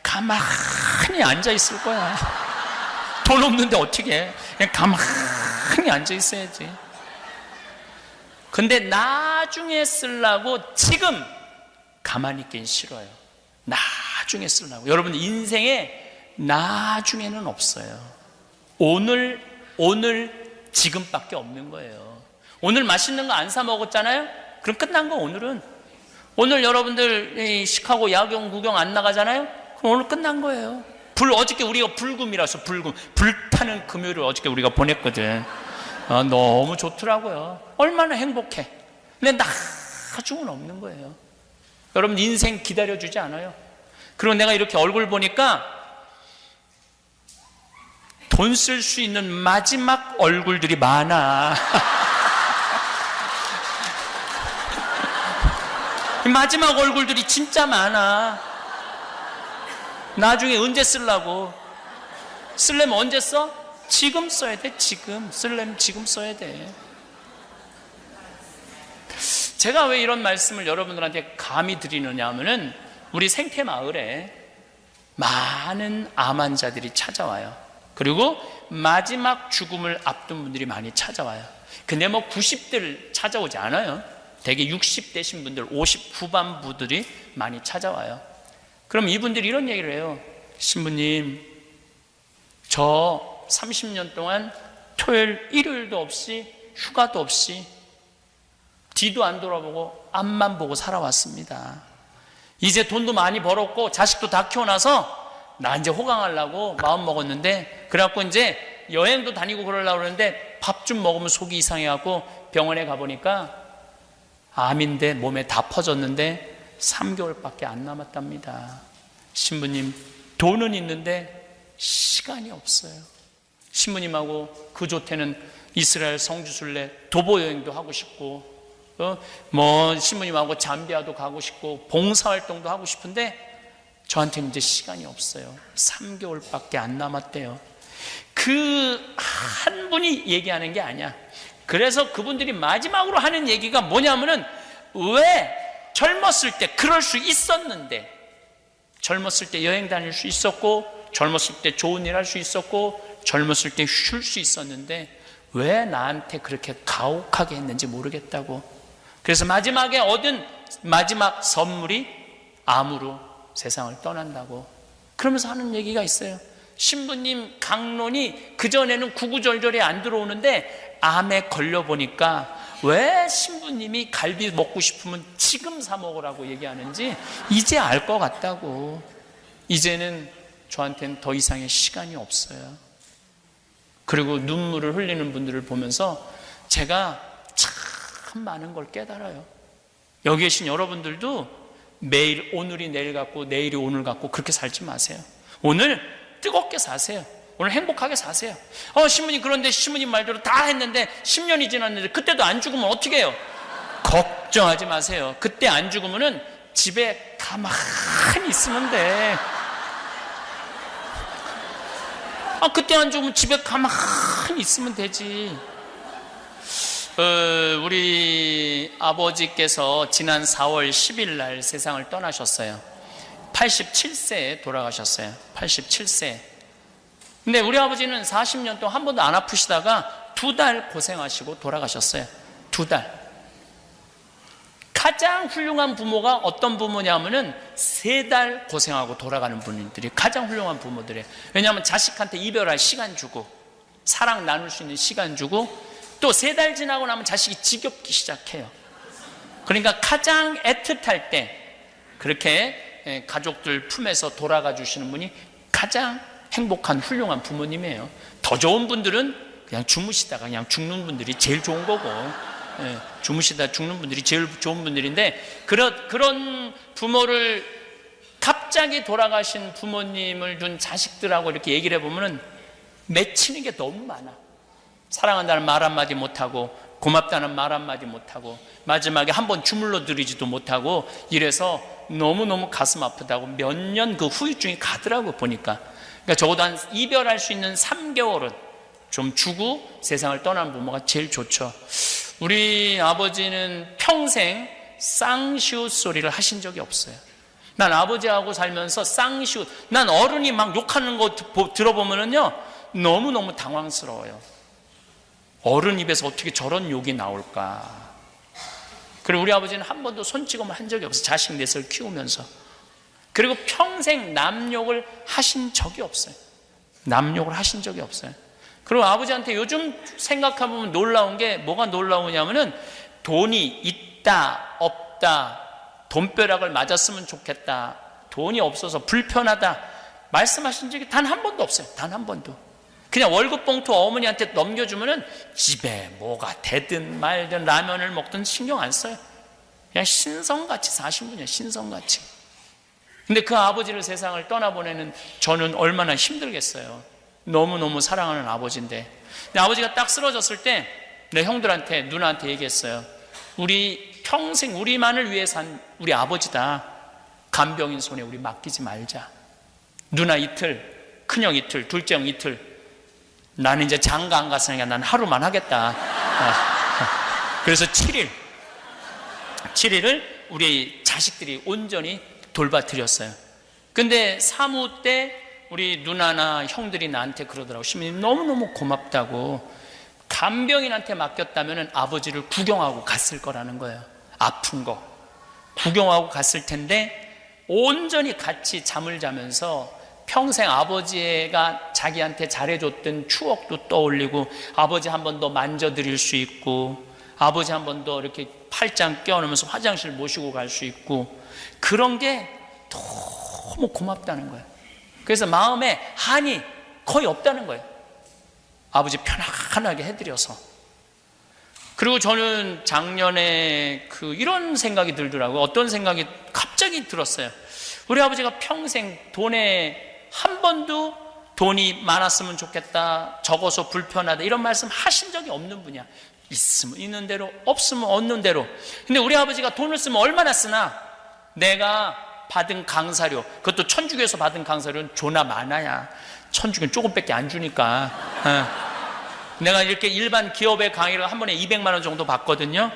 가만히 앉아 있을 거야. 돈 없는데 어떻게 해. 그냥 가만히 앉아 있어야지. 근데 나중에 쓰려고 지금 가만히 있긴 싫어요. 나중에 쓰려고. 여러분 인생에 나중에는 없어요. 오늘 지금밖에 없는 거예요. 오늘 맛있는 거 안 사 먹었잖아요. 그럼 끝난 거 오늘은. 오늘 여러분들 시카고 야경 구경 안 나가잖아요. 그럼 오늘 끝난 거예요. 어저께 우리가 불금이라서 불타는 금요일을 어저께 우리가 보냈거든. 너무 좋더라고요. 얼마나 행복해. 근데 나중은 없는 거예요. 여러분 인생 기다려주지 않아요. 그리고 내가 이렇게 얼굴 보니까 돈 쓸 수 있는 마지막 얼굴들이 많아. 마지막 얼굴들이 진짜 많아. 나중에 언제 쓰려고. 쓰려면 언제 써? 지금 써야 돼. 지금 쓰려면 지금 써야 돼. 제가 왜 이런 말씀을 여러분들한테 감히 드리느냐 하면은 우리 생태마을에 많은 암 환자들이 찾아와요. 그리고 마지막 죽음을 앞둔 분들이 많이 찾아와요. 근데 뭐 90대를 찾아오지 않아요. 대개 60대신 분들, 50 후반부들이 많이 찾아와요. 그럼 이분들이 이런 얘기를 해요. 신부님, 저 30년 동안 토요일, 일요일도 없이 휴가도 없이 뒤도 안 돌아보고 앞만 보고 살아왔습니다. 이제 돈도 많이 벌었고 자식도 다 키워놔서 나 이제 호강하려고 마음 먹었는데, 그래갖고 이제 여행도 다니고 그러려고 그러는데 밥 좀 먹으면 속이 이상해갖고 병원에 가보니까 암인데 몸에 다 퍼졌는데 3개월밖에 안 남았답니다. 신부님, 돈은 있는데 시간이 없어요. 신부님하고 그 조태는 이스라엘 성지순례 도보 여행도 하고 싶고, 신부님하고 잠비아도 가고 싶고 봉사활동도 하고 싶은데 저한테는 이제 시간이 없어요. 3개월밖에 안 남았대요. 그 한 분이 얘기하는 게 아니야. 그래서 그분들이 마지막으로 하는 얘기가 뭐냐면은, 왜 젊었을 때 그럴 수 있었는데, 젊었을 때 여행 다닐 수 있었고, 젊었을 때 좋은 일 할 수 있었고, 젊었을 때 쉴 수 있었는데 왜 나한테 그렇게 가혹하게 했는지 모르겠다고. 그래서 마지막에 얻은 마지막 선물이 암으로 세상을 떠난다고. 그러면서 하는 얘기가 있어요. 신부님 강론이 그전에는 구구절절이 안 들어오는데 암에 걸려보니까 왜 신부님이 갈비 먹고 싶으면 지금 사 먹으라고 얘기하는지 이제 알 것 같다고. 이제는 저한테는 더 이상의 시간이 없어요. 그리고 눈물을 흘리는 분들을 보면서 제가 참 많은 걸 깨달아요. 여기 계신 여러분들도 매일 오늘이 내일 같고 내일이 오늘 같고 그렇게 살지 마세요. 오늘 뜨겁게 사세요. 오늘 행복하게 사세요. 신부님, 그런데 신부님 말대로 다 했는데 10년이 지났는데 그때도 안 죽으면 어떻게 해요? 걱정하지 마세요. 그때 안 죽으면은 집에 가만히 있으면 돼. 그때 안 죽으면 집에 가만히 있으면 되지. 우리 아버지께서 지난 4월 10일 날 세상을 떠나셨어요. 87세에 돌아가셨어요. 87세. 근데 우리 아버지는 40년 동안 한 번도 안 아프시다가 2달 고생하시고 돌아가셨어요. 2달. 가장 훌륭한 부모가 어떤 부모냐면은 3달 고생하고 돌아가는 분들이 가장 훌륭한 부모들이에요. 왜냐하면 자식한테 이별할 시간 주고 사랑 나눌 수 있는 시간 주고, 또 3달 지나고 나면 자식이 지겹기 시작해요. 그러니까 가장 애틋할 때 그렇게 가족들 품에서 돌아가 주시는 분이 가장 행복한 훌륭한 부모님이에요. 더 좋은 분들은 그냥 주무시다가 그냥 죽는 분들이 제일 좋은 거고, 주무시다 죽는 분들이 제일 좋은 분들인데, 그런 부모를, 갑자기 돌아가신 부모님을 둔 자식들하고 이렇게 얘기를 해보면 맺히는 게 너무 많아. 사랑한다는 말 한마디 못하고 고맙다는 말 한마디 못하고 마지막에 한번 주물러 드리지도 못하고 이래서 너무너무 가슴 아프다고 몇 년 그 후유증이 가더라고 보니까. 그러니까 적어도 한 이별할 수 있는 3개월은 좀 주고 세상을 떠난 부모가 제일 좋죠. 우리 아버지는 평생 쌍시옷 소리를 하신 적이 없어요. 난 아버지하고 살면서 쌍시옷, 난 어른이 막 욕하는 거 들어보면은요 너무너무 당황스러워요. 어른 입에서 어떻게 저런 욕이 나올까. 그리고 우리 아버지는 한 번도 손찌검을 한 적이 없어요. 자식 넷을 키우면서. 그리고 평생 남욕을 하신 적이 없어요. 남욕을 하신 적이 없어요. 그리고 아버지한테 요즘 생각해보면 놀라운 게 뭐가 놀라우냐면은, 돈이 있다 없다, 돈벼락을 맞았으면 좋겠다, 돈이 없어서 불편하다 말씀하신 적이 단 한 번도 없어요. 단 한 번도. 그냥 월급 봉투 어머니한테 넘겨주면은 집에 뭐가 되든 말든 라면을 먹든 신경 안 써요. 그냥 신성같이 사신 분이에요. 신성같이. 근데 그 아버지를 세상을 떠나보내는 저는 얼마나 힘들겠어요. 너무너무 사랑하는 아버지인데. 근데 아버지가 딱 쓰러졌을 때 내 형들한테, 누나한테 얘기했어요. 우리 평생 우리만을 위해 산 우리 아버지다. 간병인 손에 우리 맡기지 말자. 누나 이틀, 큰형 이틀, 둘째 형 이틀, 나는 이제 장가 안 갔으니까 난 하루만 하겠다. 그래서 7일을 우리 자식들이 온전히 돌봐드렸어요. 근데 사무 때 우리 누나나 형들이 나한테 그러더라고. 시민님 너무너무 고맙다고. 간병인한테 맡겼다면 아버지를 구경하고 갔을 거라는 거예요. 아픈 거 구경하고 갔을 텐데 온전히 같이 잠을 자면서 평생 아버지가 자기한테 잘해줬던 추억도 떠올리고, 아버지 한 번 더 만져드릴 수 있고, 아버지 한 번 더 이렇게 팔짱 껴안으면서 화장실 모시고 갈 수 있고, 그런 게 너무 고맙다는 거예요. 그래서 마음에 한이 거의 없다는 거예요. 아버지 편안하게 해드려서. 그리고 저는 작년에 이런 생각이 들더라고요. 어떤 생각이 갑자기 들었어요. 우리 아버지가 평생 돈에 한 번도 돈이 많았으면 좋겠다, 적어서 불편하다 이런 말씀 하신 적이 없는 분이야. 있으면 있는 대로, 없으면 없는 대로. 근데 우리 아버지가 돈을 쓰면 얼마나 쓰나? 내가 받은 강사료, 그것도 천주교에서 받은 강사료는 존나 많아야. 천주교는 조금밖에 안 주니까. 내가 이렇게 일반 기업의 강의를 한 번에 200만 원 정도 받거든요.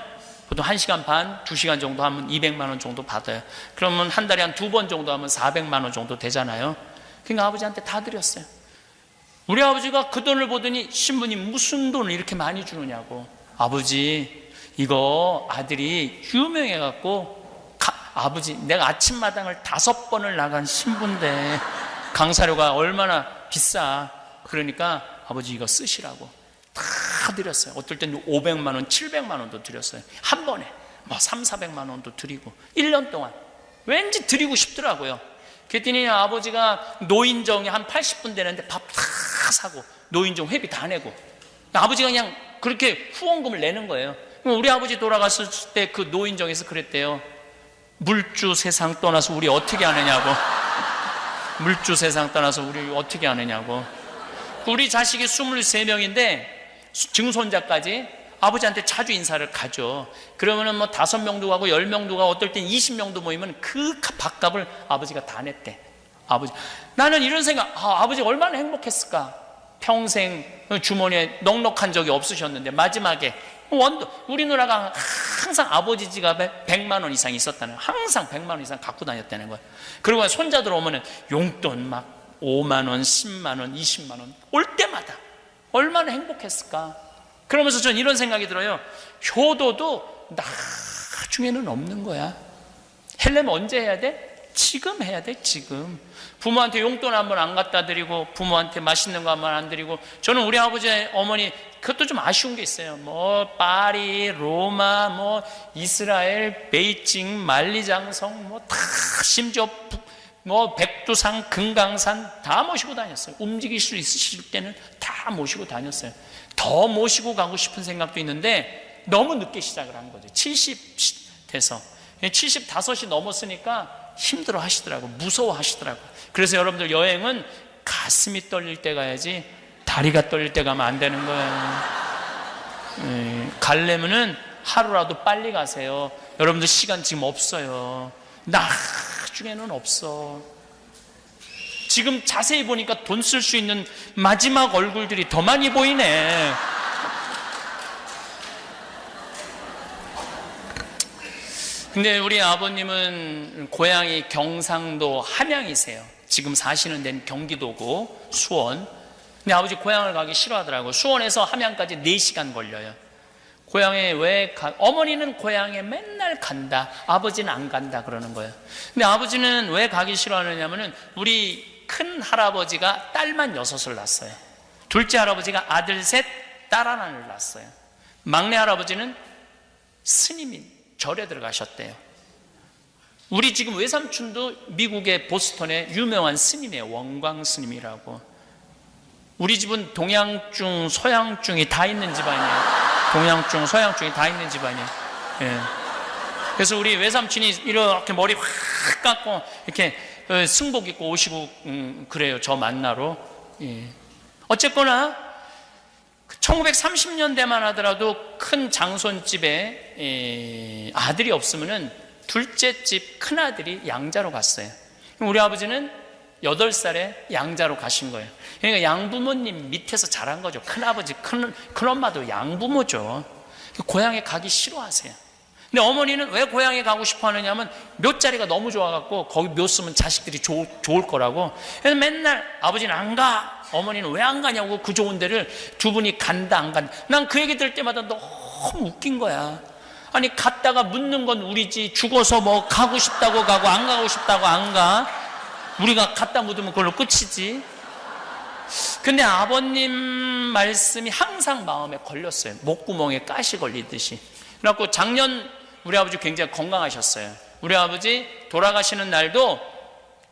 보통 1시간 반, 2시간 정도 하면 200만 원 정도 받아요. 그러면 한 달에 한 2번 정도 하면 400만 원 정도 되잖아요. 그러니까 아버지한테 다 드렸어요. 우리 아버지가 그 돈을 보더니 신부님 무슨 돈을 이렇게 많이 주느냐고. 아버지 이거 아들이 유명해갖고 아버지 내가 아침마당을 5번을 나간 신부인데 강사료가 얼마나 비싸. 그러니까 아버지 이거 쓰시라고 다 드렸어요. 어떨 때는 500만 원, 700만 원도 드렸어요. 한 번에 3, 400만 원도 드리고 1년 동안 왠지 드리고 싶더라고요. 그랬더니 아버지가 노인정에 한 80분 되는데 밥 다 사고 노인정 회비 다 내고, 아버지가 그냥 그렇게 후원금을 내는 거예요. 우리 아버지 돌아갔을 때 그 노인정에서 그랬대요. 물주 세상 떠나서 우리 어떻게 하느냐고. 물주 세상 떠나서 우리 어떻게 하느냐고. 우리 자식이 23명인데 증손자까지 아버지한테 자주 인사를 가죠. 그러면은 5명도 가고 10명도 가고 어떨 땐 20명도 모이면 그 밥값을 아버지가 다 냈대. 아버지. 나는 이런 생각, 아버지 얼마나 행복했을까. 평생 주머니에 넉넉한 적이 없으셨는데 마지막에 우리 누나가 항상 아버지 지갑에 100만 원 이상 있었다는 거예요. 항상 100만 원 이상 갖고 다녔다는 거예요. 그리고 손자들 오면은 용돈 막 5만 원, 10만 원, 20만 원 올 때마다 얼마나 행복했을까. 그러면서 전 이런 생각이 들어요. 효도도 나중에는 없는 거야. 하려면 언제 해야 돼? 지금 해야 돼. 지금. 부모한테 용돈 한 번 안 갖다 드리고, 부모한테 맛있는 거 한 번 안 드리고. 저는 우리 아버지 어머니 그것도 좀 아쉬운 게 있어요. 파리, 로마, 이스라엘, 베이징, 만리장성 다 심지어 백두산, 금강산 다 모시고 다녔어요. 움직일 수 있으실 때는 다 모시고 다녔어요. 더 모시고 가고 싶은 생각도 있는데 너무 늦게 시작을 한 거죠. 70 돼서 75이 넘었으니까 힘들어 하시더라고. 무서워 하시더라고. 그래서 여러분들 여행은 가슴이 떨릴 때 가야지 다리가 떨릴 때 가면 안 되는 거예요. 가려면은 하루라도 빨리 가세요. 여러분들 시간 지금 없어요. 나중에는 없어. 지금 자세히 보니까 돈 쓸 수 있는 마지막 얼굴들이 더 많이 보이네. 근데 우리 아버님은 고향이 경상도 함양이세요. 지금 사시는 데는 경기도고 수원. 근데 아버지 고향을 가기 싫어하더라고요. 수원에서 함양까지 4시간 걸려요. 고향에 어머니는 고향에 맨날 간다, 아버지는 안 간다 그러는 거예요. 근데 아버지는 왜 가기 싫어하느냐면은 우리 큰 할아버지가 딸만 6을 낳았어요. 둘째 할아버지가 아들 3, 딸 하나를 낳았어요. 막내 할아버지는 스님이 절에 들어가셨대요. 우리 지금 외삼촌도 미국의 보스턴에 유명한 스님이에요. 원광 스님이라고. 우리 집은 동양중, 서양중이 다 있는 집안이에요. 동양중, 서양중이 다 있는 집안이에요. 예. 그래서 우리 외삼촌이 이렇게 머리 확 깎고 이렇게 승복 입고 오시고 그래요. 저 만나러. 예. 어쨌거나 1930년대만 하더라도 큰 장손집에 아들이 없으면은 둘째 집 큰아들이 양자로 갔어요. 우리 아버지는 8살에 양자로 가신 거예요. 그러니까 양부모님 밑에서 자란 거죠. 큰아버지, 큰엄마도 양부모죠. 고향에 가기 싫어하세요. 근데 어머니는 왜 고향에 가고 싶어 하느냐면 묘자리가 너무 좋아갖고 거기 묘 쓰면 자식들이 좋을 거라고. 그래서 맨날 아버지는 안 가, 어머니는 왜 안 가냐고 그 좋은 데를 두 분이 간다 안 간다. 난 그 얘기 들을 때마다 너무 웃긴 거야. 아니 갔다가 묻는 건 우리지, 죽어서 뭐 가고 싶다고 가고 안 가고 싶다고 안 가. 우리가 갖다 묻으면 그걸로 끝이지. 근데 아버님 말씀이 항상 마음에 걸렸어요. 목구멍에 가시 걸리듯이. 그래갖고 작년 우리 아버지 굉장히 건강하셨어요. 우리 아버지 돌아가시는 날도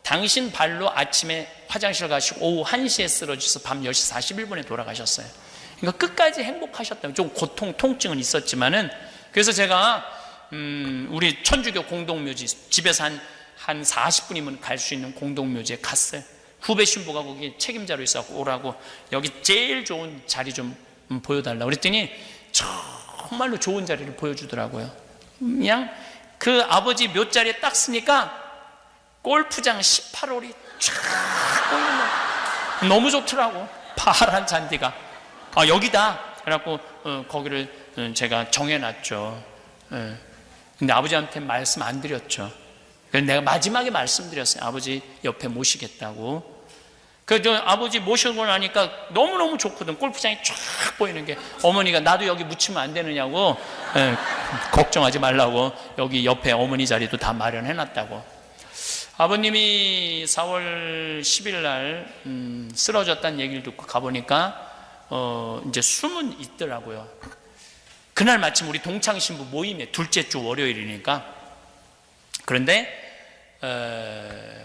당신 발로 아침에 화장실 가시고 오후 1시에 쓰러져서 밤 10시 41분에 돌아가셨어요. 그러니까 끝까지 행복하셨다고. 좀 통증은 있었지만은. 그래서 제가 우리 천주교 공동묘지, 집에서 한 40분이면 갈 수 있는 공동묘지에 갔어요. 후배 신부가 거기 책임자로 있어서 오라고, 여기 제일 좋은 자리 좀 보여달라고 그랬더니 정말로 좋은 자리를 보여주더라고요. 그냥 그 아버지 묘자리에 딱 쓰니까 골프장 18홀이 쫙 보이는 거예요. 너무 좋더라고. 파란 잔디가. 아, 여기다. 그래갖고 거기를 제가 정해놨죠. 근데 아버지한테 말씀 안 드렸죠. 그래서 내가 마지막에 말씀드렸어요. 아버지 옆에 모시겠다고. 그래서 아버지 모시고 나니까 너무너무 좋거든. 골프장이 쫙 보이는 게. 어머니가 나도 여기 묻히면 안 되느냐고, 걱정하지 말라고 여기 옆에 어머니 자리도 다 마련해놨다고. 아버님이 4월 10일 날 쓰러졌다는 얘기를 듣고 가보니까 이제 숨은 있더라고요. 그날 마침 우리 동창신부 모임에 둘째 주 월요일이니까. 그런데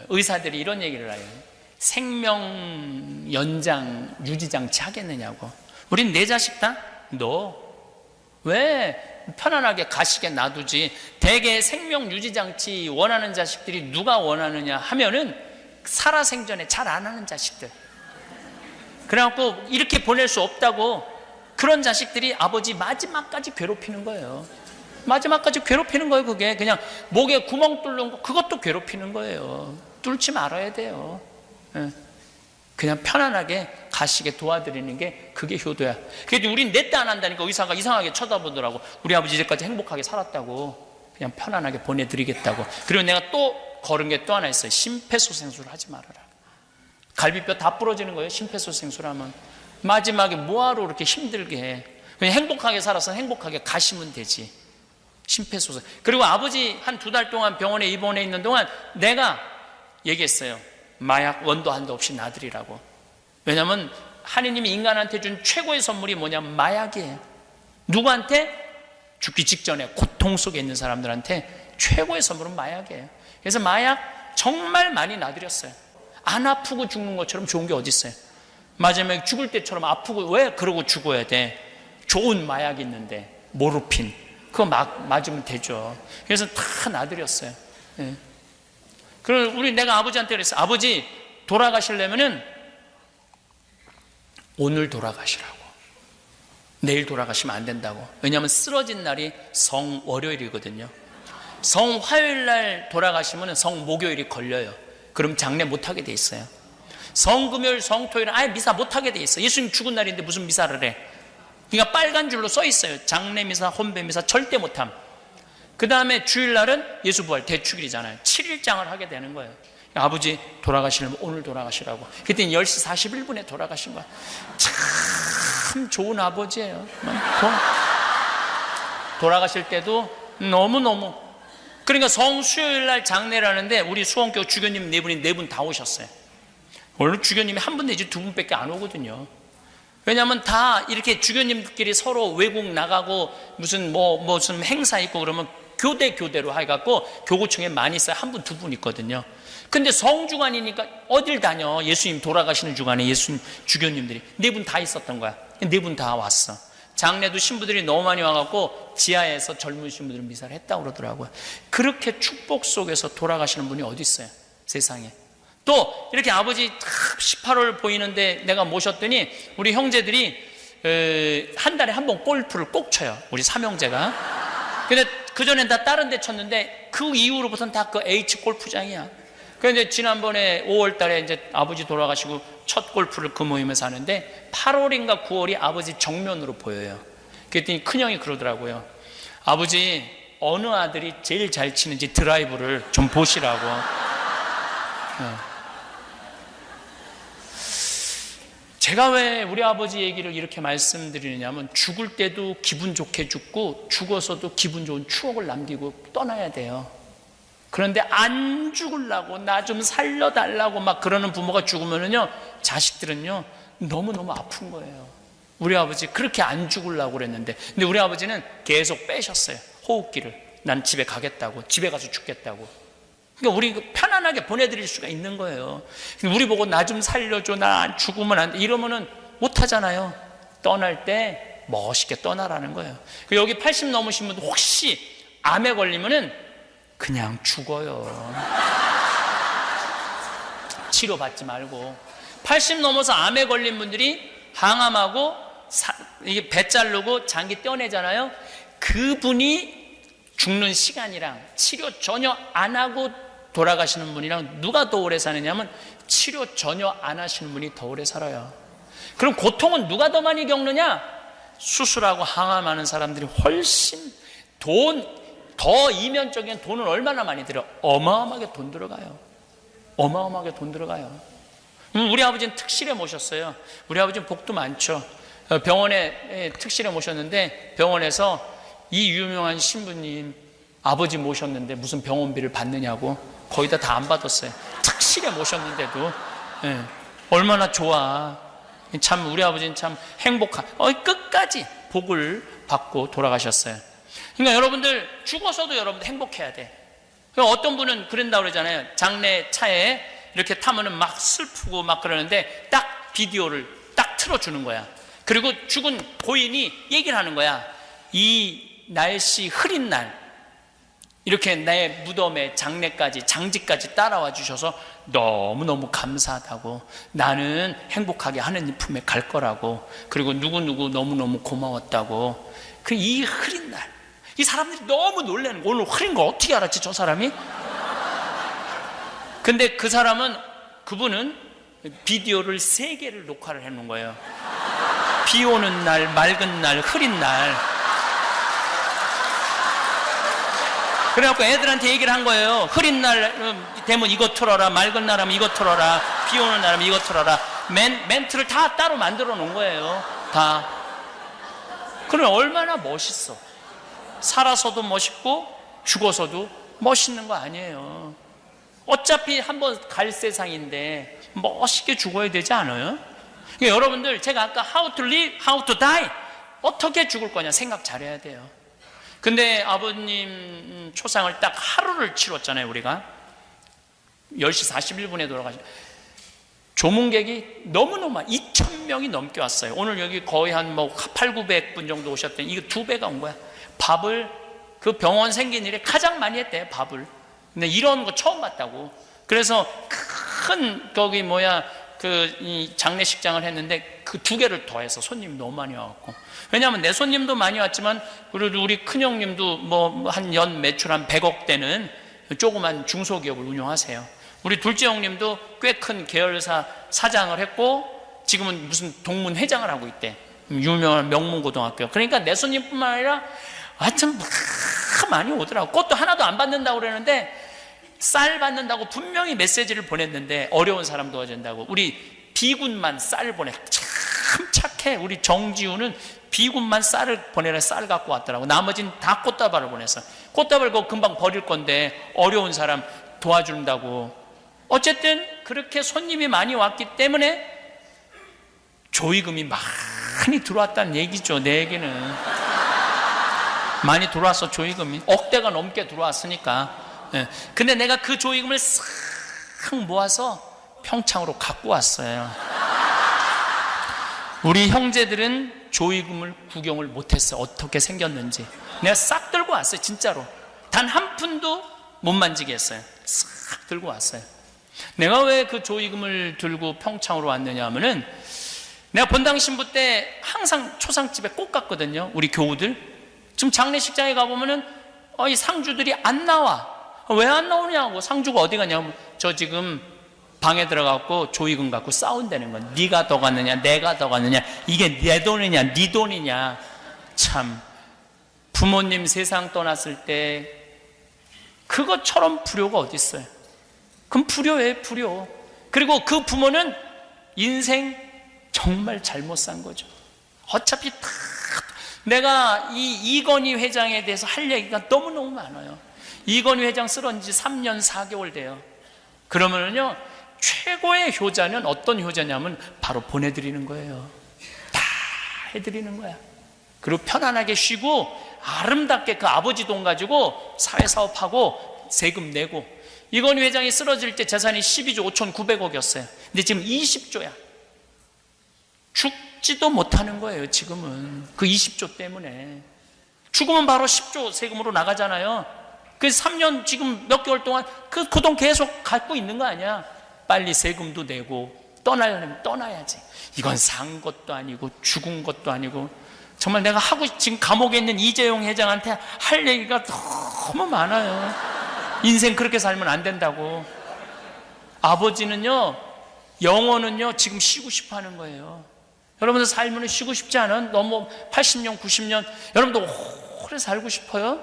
의사들이 이런 얘기를 해요. 생명 연장 유지장치 하겠느냐고. 우린 내 자식 다? 너 왜 편안하게 가시게 놔두지. 대개 생명 유지장치 원하는 자식들이 누가 원하느냐 하면은 살아생전에 잘 안 하는 자식들. 그래갖고 이렇게 보낼 수 없다고. 그런 자식들이 아버지 마지막까지 괴롭히는 거예요. 마지막까지 괴롭히는 거예요. 그게 그냥 목에 구멍 뚫는 거, 그것도 괴롭히는 거예요. 뚫지 말아야 돼요. 그냥 편안하게 가시게 도와드리는 게 그게 효도야. 그래도 우린 내 때 안 한다니까 의사가 이상하게 쳐다보더라고. 우리 아버지 이제까지 행복하게 살았다고. 그냥 편안하게 보내드리겠다고. 그리고 내가 또 걸은 게 또 하나 있어요. 심폐소생술 하지 말아라. 갈비뼈 다 부러지는 거예요. 심폐소생술 하면. 마지막에 뭐하러 그렇게 힘들게 해. 그냥 행복하게 살아서 행복하게 가시면 되지. 심폐소생. 그리고 아버지 한 2달 동안 병원에 입원해 있는 동안 내가 얘기했어요. 마약 원도 한도 없이 놔드리라고. 왜냐하면 하느님이 인간한테 준 최고의 선물이 뭐냐면 마약이에요. 누구한테? 죽기 직전에 고통 속에 있는 사람들한테 최고의 선물은 마약이에요. 그래서 마약 정말 많이 놔드렸어요. 안 아프고 죽는 것처럼 좋은 게 어디 있어요. 마지막에 죽을 때처럼 아프고 왜 그러고 죽어야 돼. 좋은 마약이 있는데 모르핀 그거 맞으면 되죠. 그래서 다 놔드렸어요. 예. 그리고 내가 아버지한테 그랬어요. 아버지 돌아가시려면은 오늘 돌아가시라고. 내일 돌아가시면 안 된다고. 왜냐하면 쓰러진 날이 성 월요일이거든요. 성 화요일 날 돌아가시면 성 목요일이 걸려요. 그럼 장례 못하게 돼 있어요. 성 금요일 성 토요일은 아예 미사 못하게 돼 있어요. 예수님 죽은 날인데 무슨 미사를 해. 그러니까 빨간 줄로 써 있어요. 장례 미사, 혼배 미사 절대 못함. 그 다음에 주일날은 예수 부활 대축일이잖아요. 7일장을 하게 되는 거예요. 아버지 돌아가시려면 오늘 돌아가시라고. 그때 10시 41분에 돌아가신 거야. 참 좋은 아버지예요. 돌아가실 때도 너무너무. 그러니까 성수요일날 장례를 하는데 우리 수원교 주교님 4분이 4분 다 오셨어요. 원래 주교님이 한 분 내지 2분밖에 안 오거든요. 왜냐하면 다 이렇게 주교님들끼리 서로 외국 나가고 무슨 행사 있고 그러면 교대로 해갖고 교구청에 많이 있어요. 1분, 2분 있거든요. 근데 성주간이니까 어딜 다녀. 예수님 돌아가시는 주간에 예수님 주교님들이 4분 다 있었던 거야. 4분 다 왔어. 장례도 신부들이 너무 많이 와갖고 지하에서 젊은 신부들 미사를 했다고 그러더라고요. 그렇게 축복 속에서 돌아가시는 분이 어디 있어요, 세상에. 또 이렇게 아버지 18월 보이는데 내가 모셨더니 우리 형제들이 한 달에 한 번 골프를 꼭 쳐요. 우리 3형제가. 근데 그전엔 다 다른 데 쳤는데 그 이후로부터는 다 그 H 골프장이야. 그런데 지난번에 5월 달에 이제 아버지 돌아가시고 첫 골프를 그 모임에서 하는데 8월인가 9월이 아버지 정면으로 보여요. 그랬더니 큰형이 그러더라고요. 아버지, 어느 아들이 제일 잘 치는지 드라이브를 좀 보시라고. 제가 왜 우리 아버지 얘기를 이렇게 말씀드리느냐면, 죽을 때도 기분 좋게 죽고 죽어서도 기분 좋은 추억을 남기고 떠나야 돼요. 그런데 안 죽으려고 나 좀 살려달라고 막 그러는 부모가 죽으면은요, 자식들은요 너무너무 아픈 거예요. 우리 아버지 그렇게 안 죽으려고 그랬는데, 근데 우리 아버지는 계속 빼셨어요. 호흡기를. 난 집에 가겠다고, 집에 가서 죽겠다고. 그러니까 우리 편안하게 보내드릴 수가 있는 거예요. 우리 보고 나 좀 살려줘, 나 죽으면 안 돼, 이러면은 못 하잖아요. 떠날 때 멋있게 떠나라는 거예요. 여기 80 넘으신 분들 혹시 암에 걸리면은 그냥 죽어요. 치료받지 말고. 80 넘어서 암에 걸린 분들이 항암하고 이게 배 자르고 장기 떼어내잖아요. 그분이 죽는 시간이랑 치료 전혀 안 하고 돌아가시는 분이랑 누가 더 오래 사느냐면, 치료 전혀 안 하시는 분이 더 오래 살아요. 그럼 고통은 누가 더 많이 겪느냐? 수술하고 항암하는 사람들이 훨씬 더 이면적인 돈은 얼마나 많이 들어요? 어마어마하게 돈 들어가요. 어마어마하게 돈 들어가요. 우리 아버지는 특실에 모셨어요. 우리 아버지는 복도 많죠. 병원에 특실에 모셨는데, 병원에서 이 유명한 신부님 아버지 모셨는데 무슨 병원비를 받느냐고 거의 다 안 받았어요. 특실에 모셨는데도. 얼마나 좋아. 참 우리 아버지는 참 행복한, 끝까지 복을 받고 돌아가셨어요. 그러니까 여러분들 죽어서도 여러분들 행복해야 돼. 어떤 분은 그런다고 그러잖아요. 장례 차에 이렇게 타면은 막 슬프고 막 그러는데 딱 비디오를 딱 틀어주는 거야. 그리고 죽은 고인이 얘기를 하는 거야. 이 날씨 흐린 날 이렇게 내 무덤에 장례까지, 장지까지 따라와 주셔서 너무너무 감사하다고, 나는 행복하게 하느님 품에 갈 거라고, 그리고 누구누구 너무너무 고마웠다고. 이 흐린 날, 이 사람들이 너무 놀라는 거야. 오늘 흐린 거 어떻게 알았지 저 사람이? 근데 그분은 비디오를 3개를 녹화를 해놓은 거예요. 비 오는 날, 맑은 날, 흐린 날. 그래갖고 애들한테 얘기를 한 거예요. 흐린 날 되면 이거 틀어라, 맑은 날 하면 이거 틀어라, 비 오는 날 하면 이거 틀어라. 멘트를 다 따로 만들어 놓은 거예요. 다. 그럼 얼마나 멋있어. 살아서도 멋있고 죽어서도 멋있는 거 아니에요. 어차피 한번 갈 세상인데 멋있게 죽어야 되지 않아요? 그러니까 여러분들, 제가 아까 how to live, how to die, 어떻게 죽을 거냐 생각 잘해야 돼요. 근데 아버님 초상을 딱 하루를 치렀잖아요. 우리가 10시 41분에 돌아가셨어요. 조문객이 너무너무 2,000명이 넘게 왔어요. 오늘 여기 거의 한 800-900분 정도 오셨더니 이거 2배가 온 거야. 밥을, 그 병원 생긴 일에 가장 많이 했대요, 밥을. 근데 이런 거 처음 봤다고. 그래서 큰 이 장례식장을 했는데 그 2개를 더해서 손님이 너무 많이 와갖고. 왜냐하면 내 손님도 많이 왔지만, 그래도 우리 큰형님도 한 연 매출 한 100억 되는 조그만 중소기업을 운영하세요. 우리 둘째 형님도 꽤 큰 계열사 사장을 했고 지금은 무슨 동문 회장을 하고 있대. 유명한 명문고등학교. 그러니까 내 손님뿐만 아니라 하여튼 많이 오더라고. 그것도 하나도 안 받는다고 그러는데, 쌀 받는다고 분명히 메시지를 보냈는데 어려운 사람 도와준다고. 우리 비군만 쌀 보내. 참 착해. 우리 정지우는 비군만 쌀을 보내라, 쌀 갖고 왔더라고. 나머지는 다 꽃다발을 보냈어. 꽃다발 그거 금방 버릴 건데 어려운 사람 도와준다고. 어쨌든 그렇게 손님이 많이 왔기 때문에 조의금이 많이 들어왔다는 얘기죠. 내 얘기는 많이 들어왔어. 조의금이 억대가 넘게 들어왔으니까. 근데 내가 그 조의금을 싹 모아서 평창으로 갖고 왔어요. 우리 형제들은 조의금을 구경을 못했어. 어떻게 생겼는지. 내가 싹 들고 왔어요. 진짜로. 단 한 푼도 못 만지게 했어요. 싹 들고 왔어요. 내가 왜 그 조의금을 들고 평창으로 왔느냐 하면은, 내가 본당 신부 때 항상 초상집에 꼭 갔거든요. 우리 교우들. 지금 장례식장에 가보면은 이 상주들이 안 나와. 왜 안 나오냐고. 상주가 어디 가냐고. 저 지금 방에 들어가고 조이금 갖고 싸운다는 건, 네가 더 갔느냐 내가 더 갔느냐, 이게 내 돈이냐 네 돈이냐. 참, 부모님 세상 떠났을 때 그것처럼 불효가 어디 있어요? 그럼 불효예요, 불효. 그리고 그 부모는 인생 정말 잘못 산 거죠. 어차피 다, 내가 이 이건희 회장에 대해서 할 얘기가 너무너무 많아요. 이건희 회장 쓰러진 지 3년 4개월 돼요. 그러면은요, 최고의 효자는 어떤 효자냐면 바로 보내드리는 거예요. 다 해드리는 거야. 그리고 편안하게 쉬고 아름답게 그 아버지 돈 가지고 사회사업하고 세금 내고. 이건희 회장이 쓰러질 때 재산이 12조 5,900억이었어요. 근데 지금 20조야. 죽지도 못하는 거예요, 지금은. 그 20조 때문에. 죽으면 바로 10조 세금으로 나가잖아요. 그 3년 지금 몇 개월 동안 그 돈 계속 갖고 있는 거 아니야. 빨리 세금도 내고 떠나려면 떠나야지. 이건 산 것도 아니고 죽은 것도 아니고. 정말 내가 하고, 지금 감옥에 있는 이재용 회장한테 할 얘기가 너무 많아요. 인생 그렇게 살면 안 된다고. 아버지는요, 영혼은요, 지금 쉬고 싶어 하는 거예요. 여러분들 살면 쉬고 싶지 않아? 너무 80년, 90년, 여러분들 오래 살고 싶어요?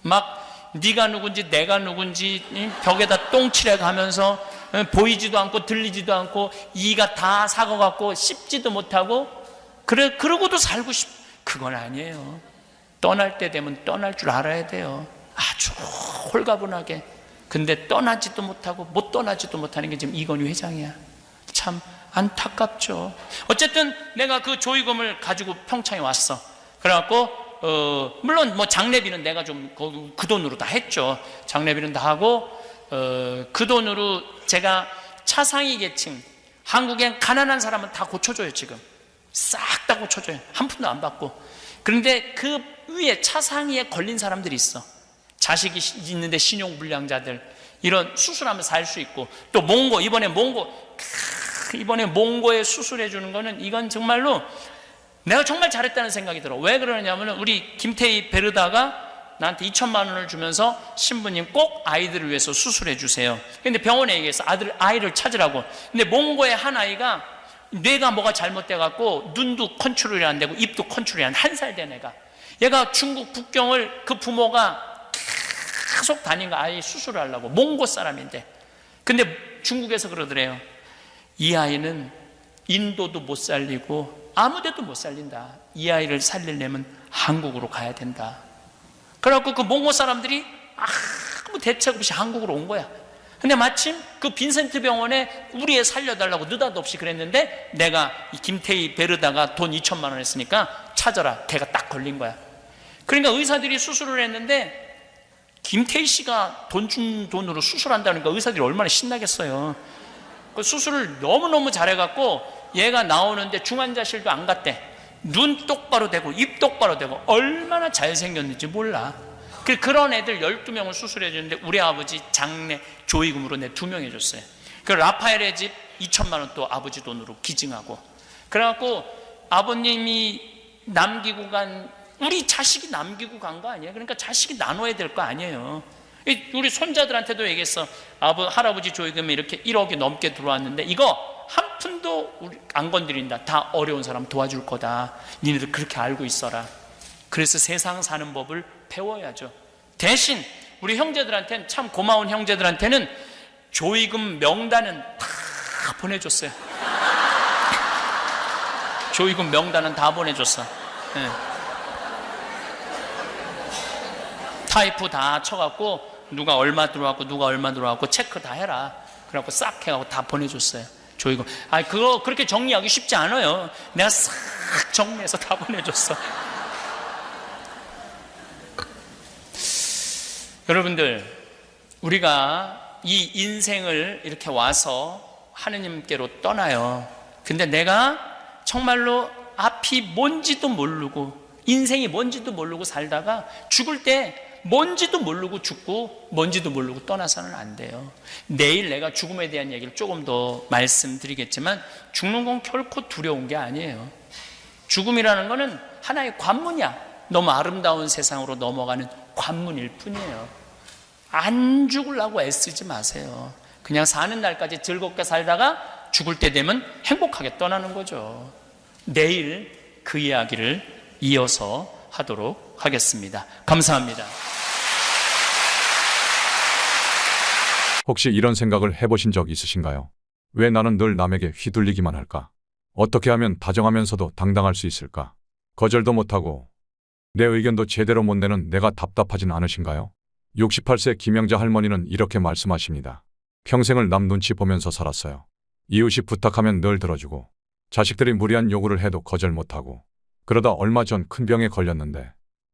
막 네가 누군지 내가 누군지 벽에다 똥칠해 가면서 보이지도 않고 들리지도 않고 이가 다 사고갖고 씹지도 못하고, 그러고도 살고 그건 아니에요. 떠날 때 되면 떠날 줄 알아야 돼요. 아주 홀가분하게. 근데 떠나지도 못하고 못 떠나지도 못하는 게 지금 이건희 회장이야. 참 안타깝죠. 어쨌든 내가 그 조의금을 가지고 평창에 왔어. 그래갖고 물론 뭐 장례비는 내가 좀 그 돈으로 다 했죠. 장례비는 다 하고 그 돈으로 제가 차상위 계층, 한국엔 가난한 사람은 다 고쳐줘요. 지금 싹 다 고쳐줘요. 한 푼도 안 받고. 그런데 그 위에 차상위에 걸린 사람들이 있어. 자식이 있는데 신용불량자들, 이런 수술하면 살 수 있고. 또 몽고, 이번에 몽고에 수술해 주는 거는, 이건 정말로 내가 정말 잘했다는 생각이 들어. 왜 그러냐면 우리 김태희 베르다가 나한테 2천만 원을 주면서 신부님 꼭 아이들을 위해서 수술해 주세요. 근데 병원에 얘기해서 아이를 찾으라고. 근데 몽고의 한 아이가 뇌가 뭐가 잘못돼 갖고 눈도 컨트롤이 안 되고 입도 컨트롤이 안 돼. 1살 된 애가. 얘가 중국 북경을 그 부모가 계속 다닌 거, 아이 수술을 하려고. 몽고 사람인데. 근데 중국에서 그러더래요. 이 아이는 인도도 못 살리고 아무데도 못 살린다. 이 아이를 살리려면 한국으로 가야 된다. 그래갖고 그 몽고 사람들이 아무 대책 없이 한국으로 온 거야. 근데 마침 그 빈센트 병원에 우리 애 살려달라고 느닷없이 그랬는데, 내가 이 김태희 베르다가 돈 2천만 원 했으니까 찾아라. 걔가 딱 걸린 거야. 그러니까 의사들이 수술을 했는데, 김태희 씨가 돈 준 돈으로 수술한다니까 의사들이 얼마나 신나겠어요. 그 수술을 너무너무 잘해갖고 얘가 나오는데 중환자실도 안 갔대. 눈 똑바로 되고 입 똑바로 되고 얼마나 잘생겼는지 몰라. 그런 애들 12명을 수술해 주는데 우리 아버지 장례 조의금으로 내 2명 해줬어요. 그 라파엘의 집 2천만 원 또 아버지 돈으로 기증하고. 그래갖고 아버님이 남기고 간, 우리 자식이 남기고 간 거 아니에요. 그러니까 자식이 나눠야 될 거 아니에요. 우리 손자들한테도 얘기했어. 할아버지 조의금이 이렇게 1억이 넘게 들어왔는데 이거 한 푼도 우리 안 건드린다. 다 어려운 사람 도와줄 거다. 니네들 그렇게 알고 있어라. 그래서 세상 사는 법을 배워야죠. 대신 우리 형제들한테는, 참 고마운 형제들한테는 조의금 명단은 다 보내줬어요. 조의금 명단은 다 보내줬어. 네. 타이프 다 쳐갖고 누가 얼마 들어왔고 누가 얼마 들어왔고 체크 다 해라. 그래갖고 싹 해갖고 다 보내줬어요. 조이금. 그거 그렇게 정리하기 쉽지 않아요. 내가 싹 정리해서 다 보내줬어. 여러분들, 우리가 이 인생을 이렇게 와서 하느님께로 떠나요. 근데 내가 정말로 앞이 뭔지도 모르고 인생이 뭔지도 모르고 살다가 죽을 때 뭔지도 모르고 죽고 뭔지도 모르고 떠나서는 안 돼요. 내일 내가 죽음에 대한 얘기를 조금 더 말씀드리겠지만, 죽는 건 결코 두려운 게 아니에요. 죽음이라는 거는 하나의 관문이야. 너무 아름다운 세상으로 넘어가는 관문일 뿐이에요. 안 죽으려고 애쓰지 마세요. 그냥 사는 날까지 즐겁게 살다가 죽을 때 되면 행복하게 떠나는 거죠. 내일 그 이야기를 이어서 하도록 하겠습니다. 감사합니다. 혹시 이런 생각을 해보신 적 있으신가요? 왜 나는 늘 남에게 휘둘리기만 할까? 어떻게 하면 다정하면서도 당당할 수 있을까? 거절도 못하고 내 의견도 제대로 못 내는 내가 답답하진 않으신가요? 68세 김영자 할머니는 이렇게 말씀하십니다. 평생을 남 눈치 보면서 살았어요. 이웃이 부탁하면 늘 들어주고 자식들이 무리한 요구를 해도 거절 못하고 그러다 얼마 전 큰 병에 걸렸는데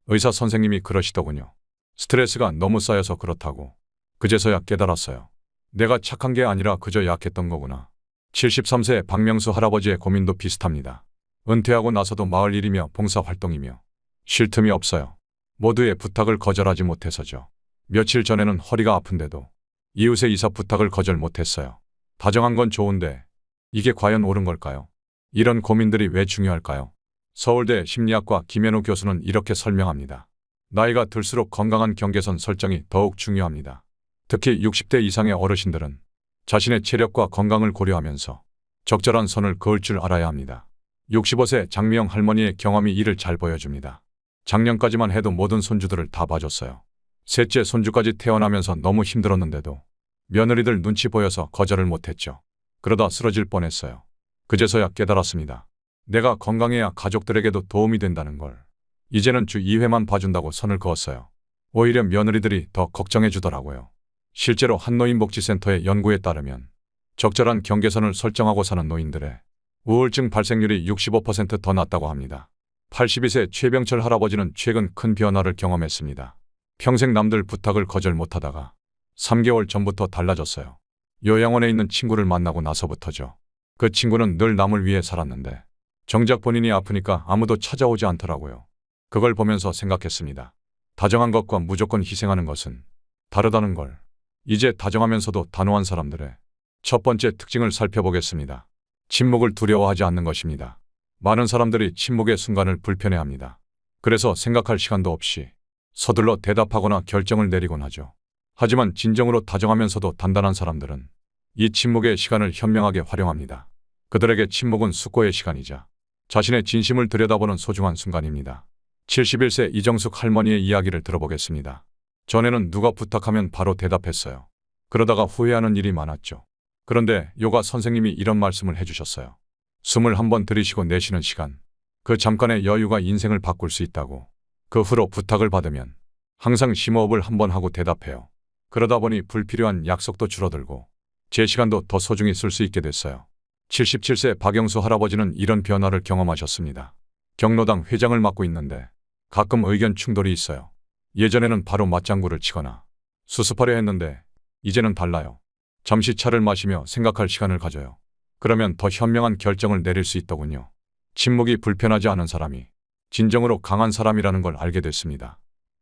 의사 선생님이 그러시더군요. 스트레스가 너무 쌓여서 그렇다고. 그제서야 깨달았어요. 내가 착한 게 아니라 그저 약했던 거구나. 73세 박명수 할아버지의 고민도 비슷합니다. 은퇴하고 나서도 마을 일이며 봉사활동이며 쉴 틈이 없어요. 모두의 부탁을 거절하지 못해서죠. 며칠 전에는 허리가 아픈데도 이웃의 이사 부탁을 거절 못했어요. 다정한 건 좋은데 이게 과연 옳은 걸까요? 이런 고민들이 왜 중요할까요? 서울대 심리학과 김현우 교수는 이렇게 설명합니다. 나이가 들수록 건강한 경계선 설정이 더욱 중요합니다. 특히 60대 이상의 어르신들은 자신의 체력과 건강을 고려하면서 적절한 선을 그을 줄 알아야 합니다. 65세 장미영 할머니의 경험이 이를 잘 보여줍니다. 작년까지만 해도 모든 손주들을 다 봐줬어요. 셋째 손주까지 태어나면서 너무 힘들었는데도 며느리들 눈치 보여서 거절을 못했죠. 그러다 쓰러질 뻔했어요. 그제서야 깨달았습니다. 내가 건강해야 가족들에게도 도움이 된다는 걸. 이제는 주 2회만 봐준다고 선을 그었어요. 오히려 며느리들이 더 걱정해 주더라고요. 실제로 한노인복지센터의 연구에 따르면 적절한 경계선을 설정하고 사는 노인들의 우울증 발생률이 65% 더 낮다고 합니다. 82세 최병철 할아버지는 최근 큰 변화를 경험했습니다. 평생 남들 부탁을 거절 못하다가 3개월 전부터 달라졌어요. 요양원에 있는 친구를 만나고 나서부터죠. 그 친구는 늘 남을 위해 살았는데 정작 본인이 아프니까 아무도 찾아오지 않더라고요. 그걸 보면서 생각했습니다. 다정한 것과 무조건 희생하는 것은 다르다는 걸. 이제 다정하면서도 단호한 사람들의 첫 번째 특징을 살펴보겠습니다. 침묵을 두려워하지 않는 것입니다. 많은 사람들이 침묵의 순간을 불편해합니다. 그래서 생각할 시간도 없이 서둘러 대답하거나 결정을 내리곤 하죠. 하지만 진정으로 다정하면서도 단단한 사람들은 이 침묵의 시간을 현명하게 활용합니다. 그들에게 침묵은 숙고의 시간이자 자신의 진심을 들여다보는 소중한 순간입니다. 71세 이정숙 할머니의 이야기를 들어보겠습니다. 전에는 누가 부탁하면 바로 대답했어요. 그러다가 후회하는 일이 많았죠. 그런데 요가 선생님이 이런 말씀을 해주셨어요. 숨을 한번 들이쉬고 내쉬는 시간. 그 잠깐의 여유가 인생을 바꿀 수 있다고. 그 후로 부탁을 받으면 항상 심호흡을 한번 하고 대답해요. 그러다 보니 불필요한 약속도 줄어들고 제 시간도 더 소중히 쓸 수 있게 됐어요. 77세 박영수 할아버지는 이런 변화를 경험하셨습니다. 경로당 회장을 맡고 있는데 가끔 의견 충돌이 있어요. 예전에는 바로 맞장구를 치거나 수습하려 했는데 이제는 달라요. 잠시 차를 마시며 생각할 시간을 가져요. 그러면 더 현명한 결정을 내릴 수 있더군요. 침묵이 불편하지 않은 사람이 진정으로 강한 사람이라는 걸 알게 됐습니다.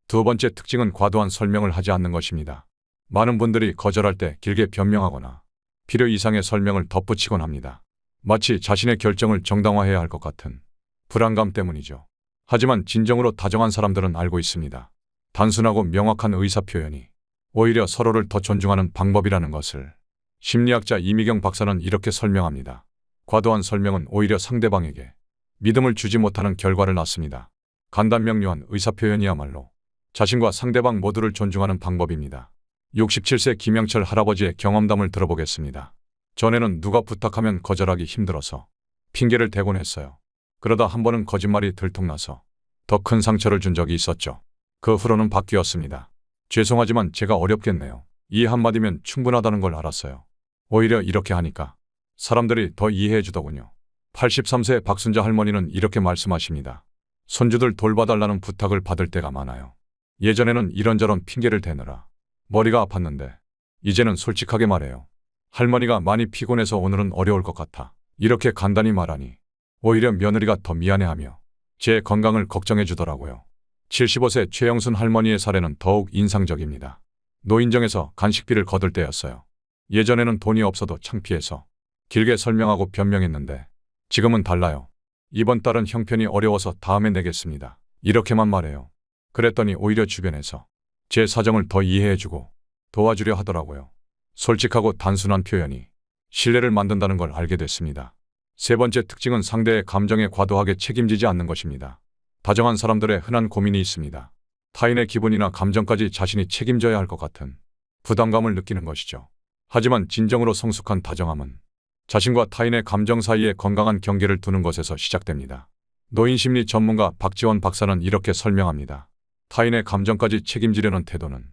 두 번째 특징은 과도한 설명을 하지 않는 것입니다. 많은 분들이 거절할 때 길게 변명하거나 필요 이상의 설명을 덧붙이곤 합니다. 마치 자신의 결정을 정당화해야 할 것 같은 불안감 때문이죠. 하지만 진정으로 다정한 사람들은 알고 있습니다. 단순하고 명확한 의사표현이 오히려 서로를 더 존중하는 방법이라는 것을. 심리학자 이미경 박사는 이렇게 설명합니다. 과도한 설명은 오히려 상대방에게 믿음을 주지 못하는 결과를 낳습니다. 간단명료한 의사표현이야말로 자신과 상대방 모두를 존중하는 방법입니다. 67세 김영철 할아버지의 경험담을 들어보겠습니다. 전에는 누가 부탁하면 거절하기 힘들어서 핑계를 대곤 했어요. 그러다 한 번은 거짓말이 들통나서 더 큰 상처를 준 적이 있었죠. 그 후로는 바뀌었습니다. 죄송하지만 제가 어렵겠네요. 이 한마디면 충분하다는 걸 알았어요. 오히려 이렇게 하니까 사람들이 더 이해해 주더군요. 83세 박순자 할머니는 이렇게 말씀하십니다. 손주들 돌봐달라는 부탁을 받을 때가 많아요. 예전에는 이런저런 핑계를 대느라 머리가 아팠는데 이제는 솔직하게 말해요. 할머니가 많이 피곤해서 오늘은 어려울 것 같아. 이렇게 간단히 말하니 오히려 며느리가 더 미안해하며 제 건강을 걱정해 주더라고요. 75세 최영순 할머니의 사례는 더욱 인상적입니다. 노인정에서 간식비를 거둘 때였어요. 예전에는 돈이 없어도 창피해서 길게 설명하고 변명했는데 지금은 달라요. 이번 달은 형편이 어려워서 다음에 내겠습니다. 이렇게만 말해요. 그랬더니 오히려 주변에서 제 사정을 더 이해해주고 도와주려 하더라고요. 솔직하고 단순한 표현이 신뢰를 만든다는 걸 알게 됐습니다. 세 번째 특징은 상대의 감정에 과도하게 책임지지 않는 것입니다. 다정한 사람들의 흔한 고민이 있습니다. 타인의 기분이나 감정까지 자신이 책임져야 할 것 같은 부담감을 느끼는 것이죠. 하지만 진정으로 성숙한 다정함은 자신과 타인의 감정 사이에 건강한 경계를 두는 것에서 시작됩니다. 노인심리 전문가 박지원 박사는 이렇게 설명합니다. 타인의 감정까지 책임지려는 태도는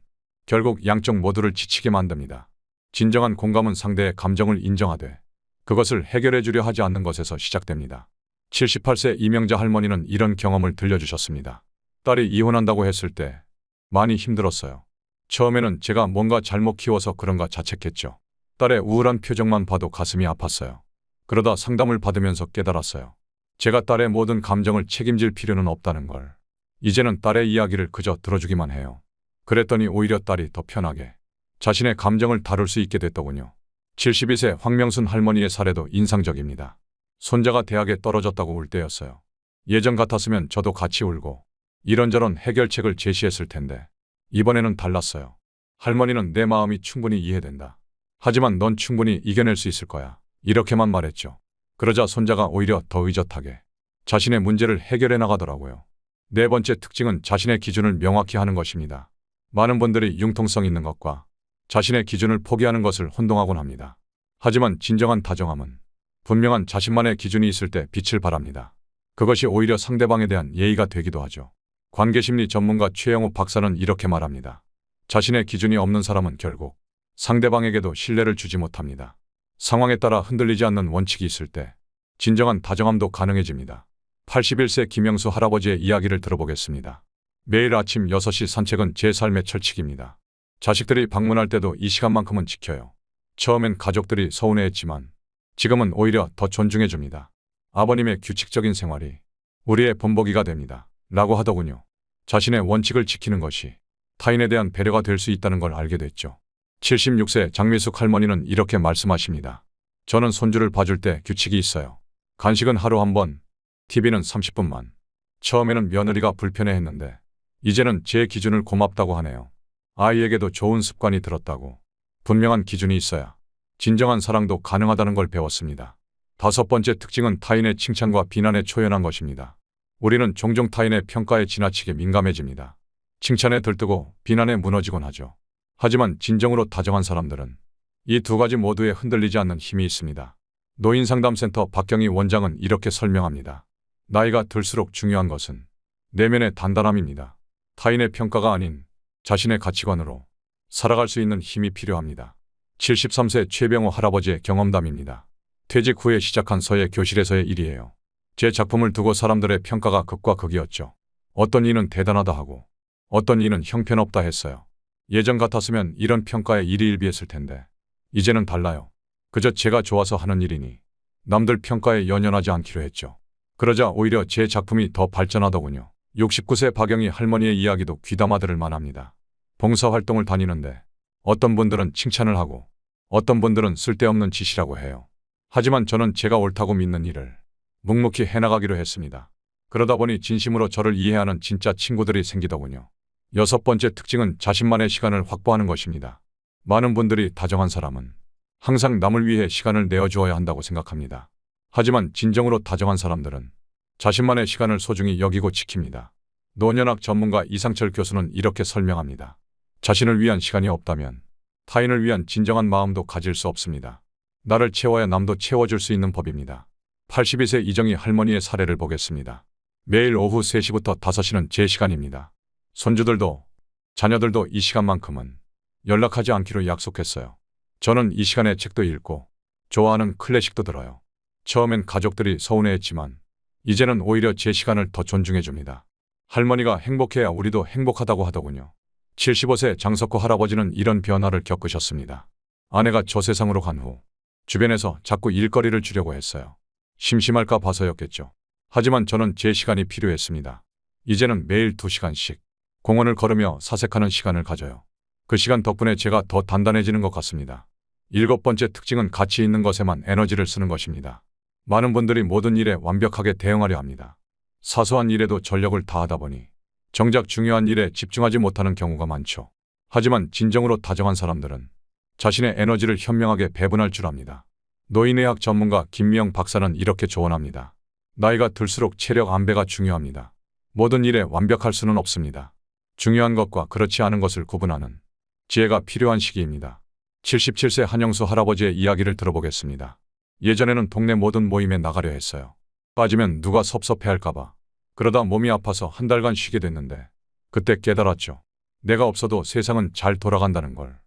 결국 양쪽 모두를 지치게 만듭니다. 진정한 공감은 상대의 감정을 인정하되 그것을 해결해 주려 하지 않는 것에서 시작됩니다. 78세 이명자 할머니는 이런 경험을 들려주셨습니다. 딸이 이혼한다고 했을 때 많이 힘들었어요. 처음에는 제가 뭔가 잘못 키워서 그런가 자책했죠. 딸의 우울한 표정만 봐도 가슴이 아팠어요. 그러다 상담을 받으면서 깨달았어요. 제가 딸의 모든 감정을 책임질 필요는 없다는 걸. 이제는 딸의 이야기를 그저 들어주기만 해요. 그랬더니 오히려 딸이 더 편하게 자신의 감정을 다룰 수 있게 됐더군요. 72세 황명순 할머니의 사례도 인상적입니다. 손자가 대학에 떨어졌다고 울 때였어요. 예전 같았으면 저도 같이 울고 이런저런 해결책을 제시했을 텐데 이번에는 달랐어요. 할머니는 내 마음이 충분히 이해된다. 하지만 넌 충분히 이겨낼 수 있을 거야. 이렇게만 말했죠. 그러자 손자가 오히려 더 의젓하게 자신의 문제를 해결해 나가더라고요. 네 번째 특징은 자신의 기준을 명확히 하는 것입니다. 많은 분들이 융통성 있는 것과 자신의 기준을 포기하는 것을 혼동하곤 합니다. 하지만 진정한 다정함은 분명한 자신만의 기준이 있을 때 빛을 발합니다. 그것이 오히려 상대방에 대한 예의가 되기도 하죠. 관계심리 전문가 최영호 박사는 이렇게 말합니다. 자신의 기준이 없는 사람은 결국 상대방에게도 신뢰를 주지 못합니다. 상황에 따라 흔들리지 않는 원칙이 있을 때 진정한 다정함도 가능해집니다. 81세 김영수 할아버지의 이야기를 들어보겠습니다. 매일 아침 6시 산책은 제 삶의 철칙입니다. 자식들이 방문할 때도 이 시간만큼은 지켜요. 처음엔 가족들이 서운해했지만 지금은 오히려 더 존중해줍니다. 아버님의 규칙적인 생활이 우리의 본보기가 됩니다. 라고 하더군요. 자신의 원칙을 지키는 것이 타인에 대한 배려가 될 수 있다는 걸 알게 됐죠. 76세 장미숙 할머니는 이렇게 말씀하십니다. 저는 손주를 봐줄 때 규칙이 있어요. 간식은 하루 한 번, TV는 30분만. 처음에는 며느리가 불편해했는데 이제는 제 기준을 고맙다고 하네요. 아이에게도 좋은 습관이 들었다고. 분명한 기준이 있어야 진정한 사랑도 가능하다는 걸 배웠습니다. 다섯 번째 특징은 타인의 칭찬과 비난에 초연한 것입니다. 우리는 종종 타인의 평가에 지나치게 민감해집니다. 칭찬에 들뜨고 비난에 무너지곤 하죠. 하지만 진정으로 다정한 사람들은 이 두 가지 모두에 흔들리지 않는 힘이 있습니다. 노인상담센터 박경희 원장은 이렇게 설명합니다. 나이가 들수록 중요한 것은 내면의 단단함입니다. 타인의 평가가 아닌 자신의 가치관으로 살아갈 수 있는 힘이 필요합니다. 73세 최병호 할아버지의 경험담입니다. 퇴직 후에 시작한 서예 교실에서의 일이에요. 제 작품을 두고 사람들의 평가가 극과 극이었죠. 어떤 이는 대단하다 하고 어떤 이는 형편없다 했어요. 예전 같았으면 이런 평가에 일희일비했을 텐데 이제는 달라요. 그저 제가 좋아서 하는 일이니 남들 평가에 연연하지 않기로 했죠. 그러자 오히려 제 작품이 더 발전하더군요. 69세 박영희 할머니의 이야기도 귀담아 들을 만합니다. 봉사활동을 다니는데 어떤 분들은 칭찬을 하고 어떤 분들은 쓸데없는 짓이라고 해요. 하지만 저는 제가 옳다고 믿는 일을 묵묵히 해나가기로 했습니다. 그러다 보니 진심으로 저를 이해하는 진짜 친구들이 생기더군요. 여섯 번째 특징은 자신만의 시간을 확보하는 것입니다. 많은 분들이 다정한 사람은 항상 남을 위해 시간을 내어주어야 한다고 생각합니다. 하지만 진정으로 다정한 사람들은 자신만의 시간을 소중히 여기고 지킵니다. 노년학 전문가 이상철 교수는 이렇게 설명합니다. 자신을 위한 시간이 없다면 타인을 위한 진정한 마음도 가질 수 없습니다. 나를 채워야 남도 채워줄 수 있는 법입니다. 82세 이정희 할머니의 사례를 보겠습니다. 매일 오후 3시부터 5시는 제 시간입니다. 손주들도 자녀들도 이 시간만큼은 연락하지 않기로 약속했어요. 저는 이 시간에 책도 읽고 좋아하는 클래식도 들어요. 처음엔 가족들이 서운해했지만 이제는 오히려 제 시간을 더 존중해줍니다. 할머니가 행복해야 우리도 행복하다고 하더군요. 75세 장석호 할아버지는 이런 변화를 겪으셨습니다. 아내가 저 세상으로 간 후 주변에서 자꾸 일거리를 주려고 했어요. 심심할까 봐서였겠죠. 하지만 저는 제 시간이 필요했습니다. 이제는 매일 2시간씩 공원을 걸으며 사색하는 시간을 가져요. 그 시간 덕분에 제가 더 단단해지는 것 같습니다. 일곱 번째 특징은 가치 있는 것에만 에너지를 쓰는 것입니다. 많은 분들이 모든 일에 완벽하게 대응하려 합니다. 사소한 일에도 전력을 다하다 보니 정작 중요한 일에 집중하지 못하는 경우가 많죠. 하지만 진정으로 다정한 사람들은 자신의 에너지를 현명하게 배분할 줄 압니다. 노인의학 전문가 김미영 박사는 이렇게 조언합니다. 나이가 들수록 체력 안배가 중요합니다. 모든 일에 완벽할 수는 없습니다. 중요한 것과 그렇지 않은 것을 구분하는 지혜가 필요한 시기입니다. 77세 한영수 할아버지의 이야기를 들어보겠습니다. 예전에는 동네 모든 모임에 나가려 했어요. 빠지면 누가 섭섭해할까봐. 그러다 몸이 아파서 한 달간 쉬게 됐는데 그때 깨달았죠. 내가 없어도 세상은 잘 돌아간다는 걸.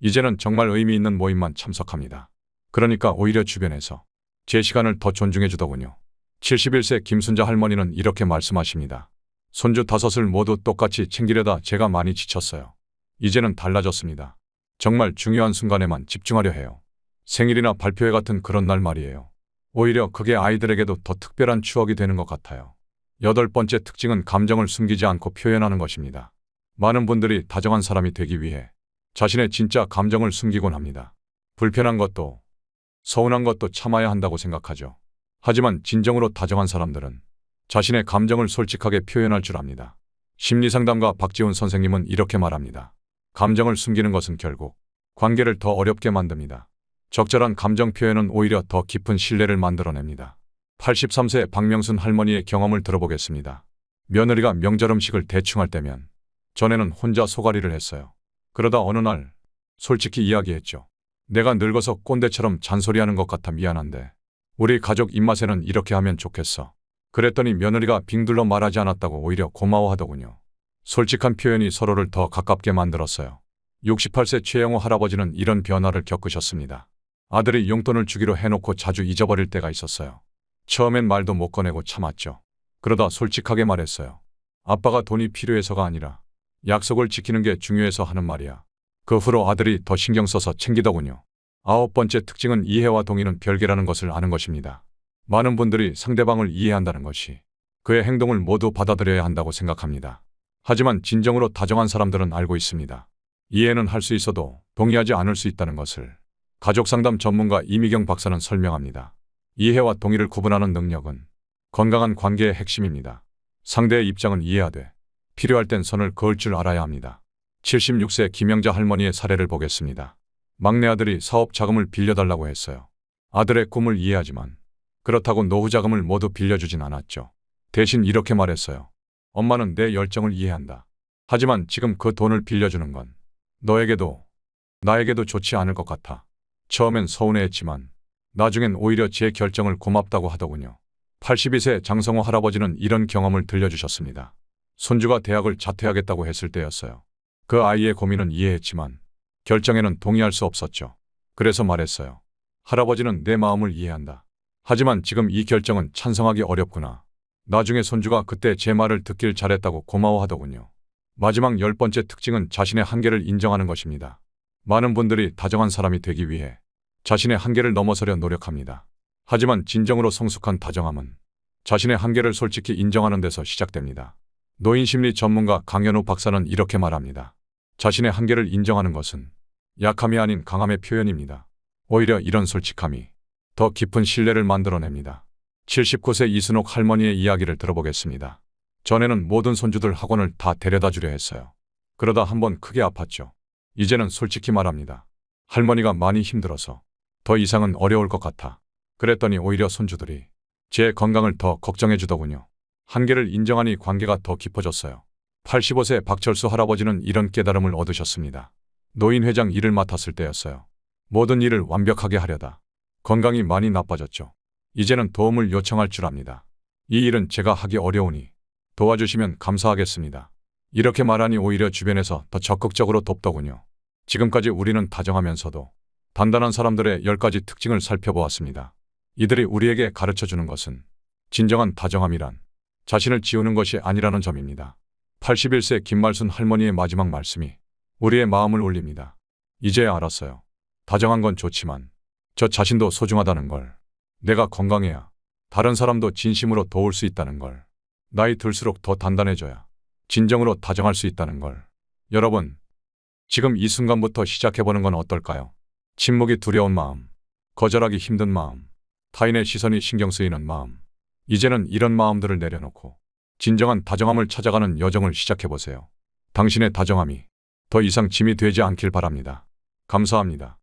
이제는 정말 의미 있는 모임만 참석합니다. 그러니까 오히려 주변에서 제 시간을 더 존중해 주더군요. 71세 김순자 할머니는 이렇게 말씀하십니다. 손주 5을 모두 똑같이 챙기려다 제가 많이 지쳤어요. 이제는 달라졌습니다. 정말 중요한 순간에만 집중하려 해요. 생일이나 발표회 같은 그런 날 말이에요. 오히려 그게 아이들에게도 더 특별한 추억이 되는 것 같아요. 8번째 특징은 감정을 숨기지 않고 표현하는 것입니다. 많은 분들이 다정한 사람이 되기 위해 자신의 진짜 감정을 숨기곤 합니다. 불편한 것도 서운한 것도 참아야 한다고 생각하죠. 하지만 진정으로 다정한 사람들은 자신의 감정을 솔직하게 표현할 줄 압니다. 심리상담가 박지훈 선생님은 이렇게 말합니다. 감정을 숨기는 것은 결국 관계를 더 어렵게 만듭니다. 적절한 감정 표현은 오히려 더 깊은 신뢰를 만들어냅니다. 83세 박명순 할머니의 경험을 들어보겠습니다. 며느리가 명절 음식을 대충 할 때면 전에는 혼자 소가리를 했어요. 그러다 어느 날 솔직히 이야기했죠. 내가 늙어서 꼰대처럼 잔소리하는 것 같아 미안한데 우리 가족 입맛에는 이렇게 하면 좋겠어. 그랬더니 며느리가 빙둘러 말하지 않았다고 오히려 고마워하더군요. 솔직한 표현이 서로를 더 가깝게 만들었어요. 68세 최영호 할아버지는 이런 변화를 겪으셨습니다. 아들이 용돈을 주기로 해놓고 자주 잊어버릴 때가 있었어요. 처음엔 말도 못 꺼내고 참았죠. 그러다 솔직하게 말했어요. 아빠가 돈이 필요해서가 아니라 약속을 지키는 게 중요해서 하는 말이야. 그 후로 아들이 더 신경 써서 챙기더군요. 9번째 특징은 이해와 동의는 별개라는 것을 아는 것입니다. 많은 분들이 상대방을 이해한다는 것이 그의 행동을 모두 받아들여야 한다고 생각합니다. 하지만 진정으로 다정한 사람들은 알고 있습니다. 이해는 할 수 있어도 동의하지 않을 수 있다는 것을 가족상담 전문가 이미경 박사는 설명합니다. 이해와 동의를 구분하는 능력은 건강한 관계의 핵심입니다. 상대의 입장은 이해하되 필요할 땐 선을 그을 줄 알아야 합니다. 76세 김영자 할머니의 사례를 보겠습니다. 막내 아들이 사업 자금을 빌려달라고 했어요. 아들의 꿈을 이해하지만 그렇다고 노후 자금을 모두 빌려주진 않았죠. 대신 이렇게 말했어요. 엄마는 내 열정을 이해한다. 하지만 지금 그 돈을 빌려주는 건 너에게도 나에게도 좋지 않을 것 같아. 처음엔 서운해했지만 나중엔 오히려 제 결정을 고맙다고 하더군요. 82세 장성호 할아버지는 이런 경험을 들려주셨습니다. 손주가 대학을 자퇴하겠다고 했을 때였어요. 그 아이의 고민은 이해했지만 결정에는 동의할 수 없었죠. 그래서 말했어요. 할아버지는 내 마음을 이해한다. 하지만 지금 이 결정은 찬성하기 어렵구나. 나중에 손주가 그때 제 말을 듣길 잘했다고 고마워하더군요. 마지막 10번째 특징은 자신의 한계를 인정하는 것입니다. 많은 분들이 다정한 사람이 되기 위해 자신의 한계를 넘어서려 노력합니다. 하지만 진정으로 성숙한 다정함은 자신의 한계를 솔직히 인정하는 데서 시작됩니다. 노인심리 전문가 강현우 박사는 이렇게 말합니다. 자신의 한계를 인정하는 것은 약함이 아닌 강함의 표현입니다. 오히려 이런 솔직함이 더 깊은 신뢰를 만들어냅니다. 79세 이순옥 할머니의 이야기를 들어보겠습니다. 전에는 모든 손주들 학원을 다 데려다 주려 했어요. 그러다 한번 크게 아팠죠. 이제는 솔직히 말합니다. 할머니가 많이 힘들어서 더 이상은 어려울 것 같아. 그랬더니 오히려 손주들이 제 건강을 더 걱정해 주더군요. 한계를 인정하니 관계가 더 깊어졌어요. 85세 박철수 할아버지는 이런 깨달음을 얻으셨습니다. 노인회장 일을 맡았을 때였어요. 모든 일을 완벽하게 하려다 건강이 많이 나빠졌죠. 이제는 도움을 요청할 줄 압니다. 이 일은 제가 하기 어려우니 도와주시면 감사하겠습니다. 이렇게 말하니 오히려 주변에서 더 적극적으로 돕더군요. 지금까지 우리는 다정하면서도 단단한 사람들의 10가지 특징을 살펴보았습니다. 이들이 우리에게 가르쳐주는 것은 진정한 다정함이란 자신을 지우는 것이 아니라는 점입니다. 81세 김말순 할머니의 마지막 말씀이 우리의 마음을 울립니다. 이제야 알았어요. 다정한 건 좋지만 저 자신도 소중하다는 걸. 내가 건강해야 다른 사람도 진심으로 도울 수 있다는 걸. 나이 들수록 더 단단해져야 진정으로 다정할 수 있다는 걸. 여러분, 지금 이 순간부터 시작해보는 건 어떨까요? 침묵이 두려운 마음, 거절하기 힘든 마음, 타인의 시선이 신경 쓰이는 마음. 이제는 이런 마음들을 내려놓고 진정한 다정함을 찾아가는 여정을 시작해보세요. 당신의 다정함이 더 이상 짐이 되지 않길 바랍니다. 감사합니다.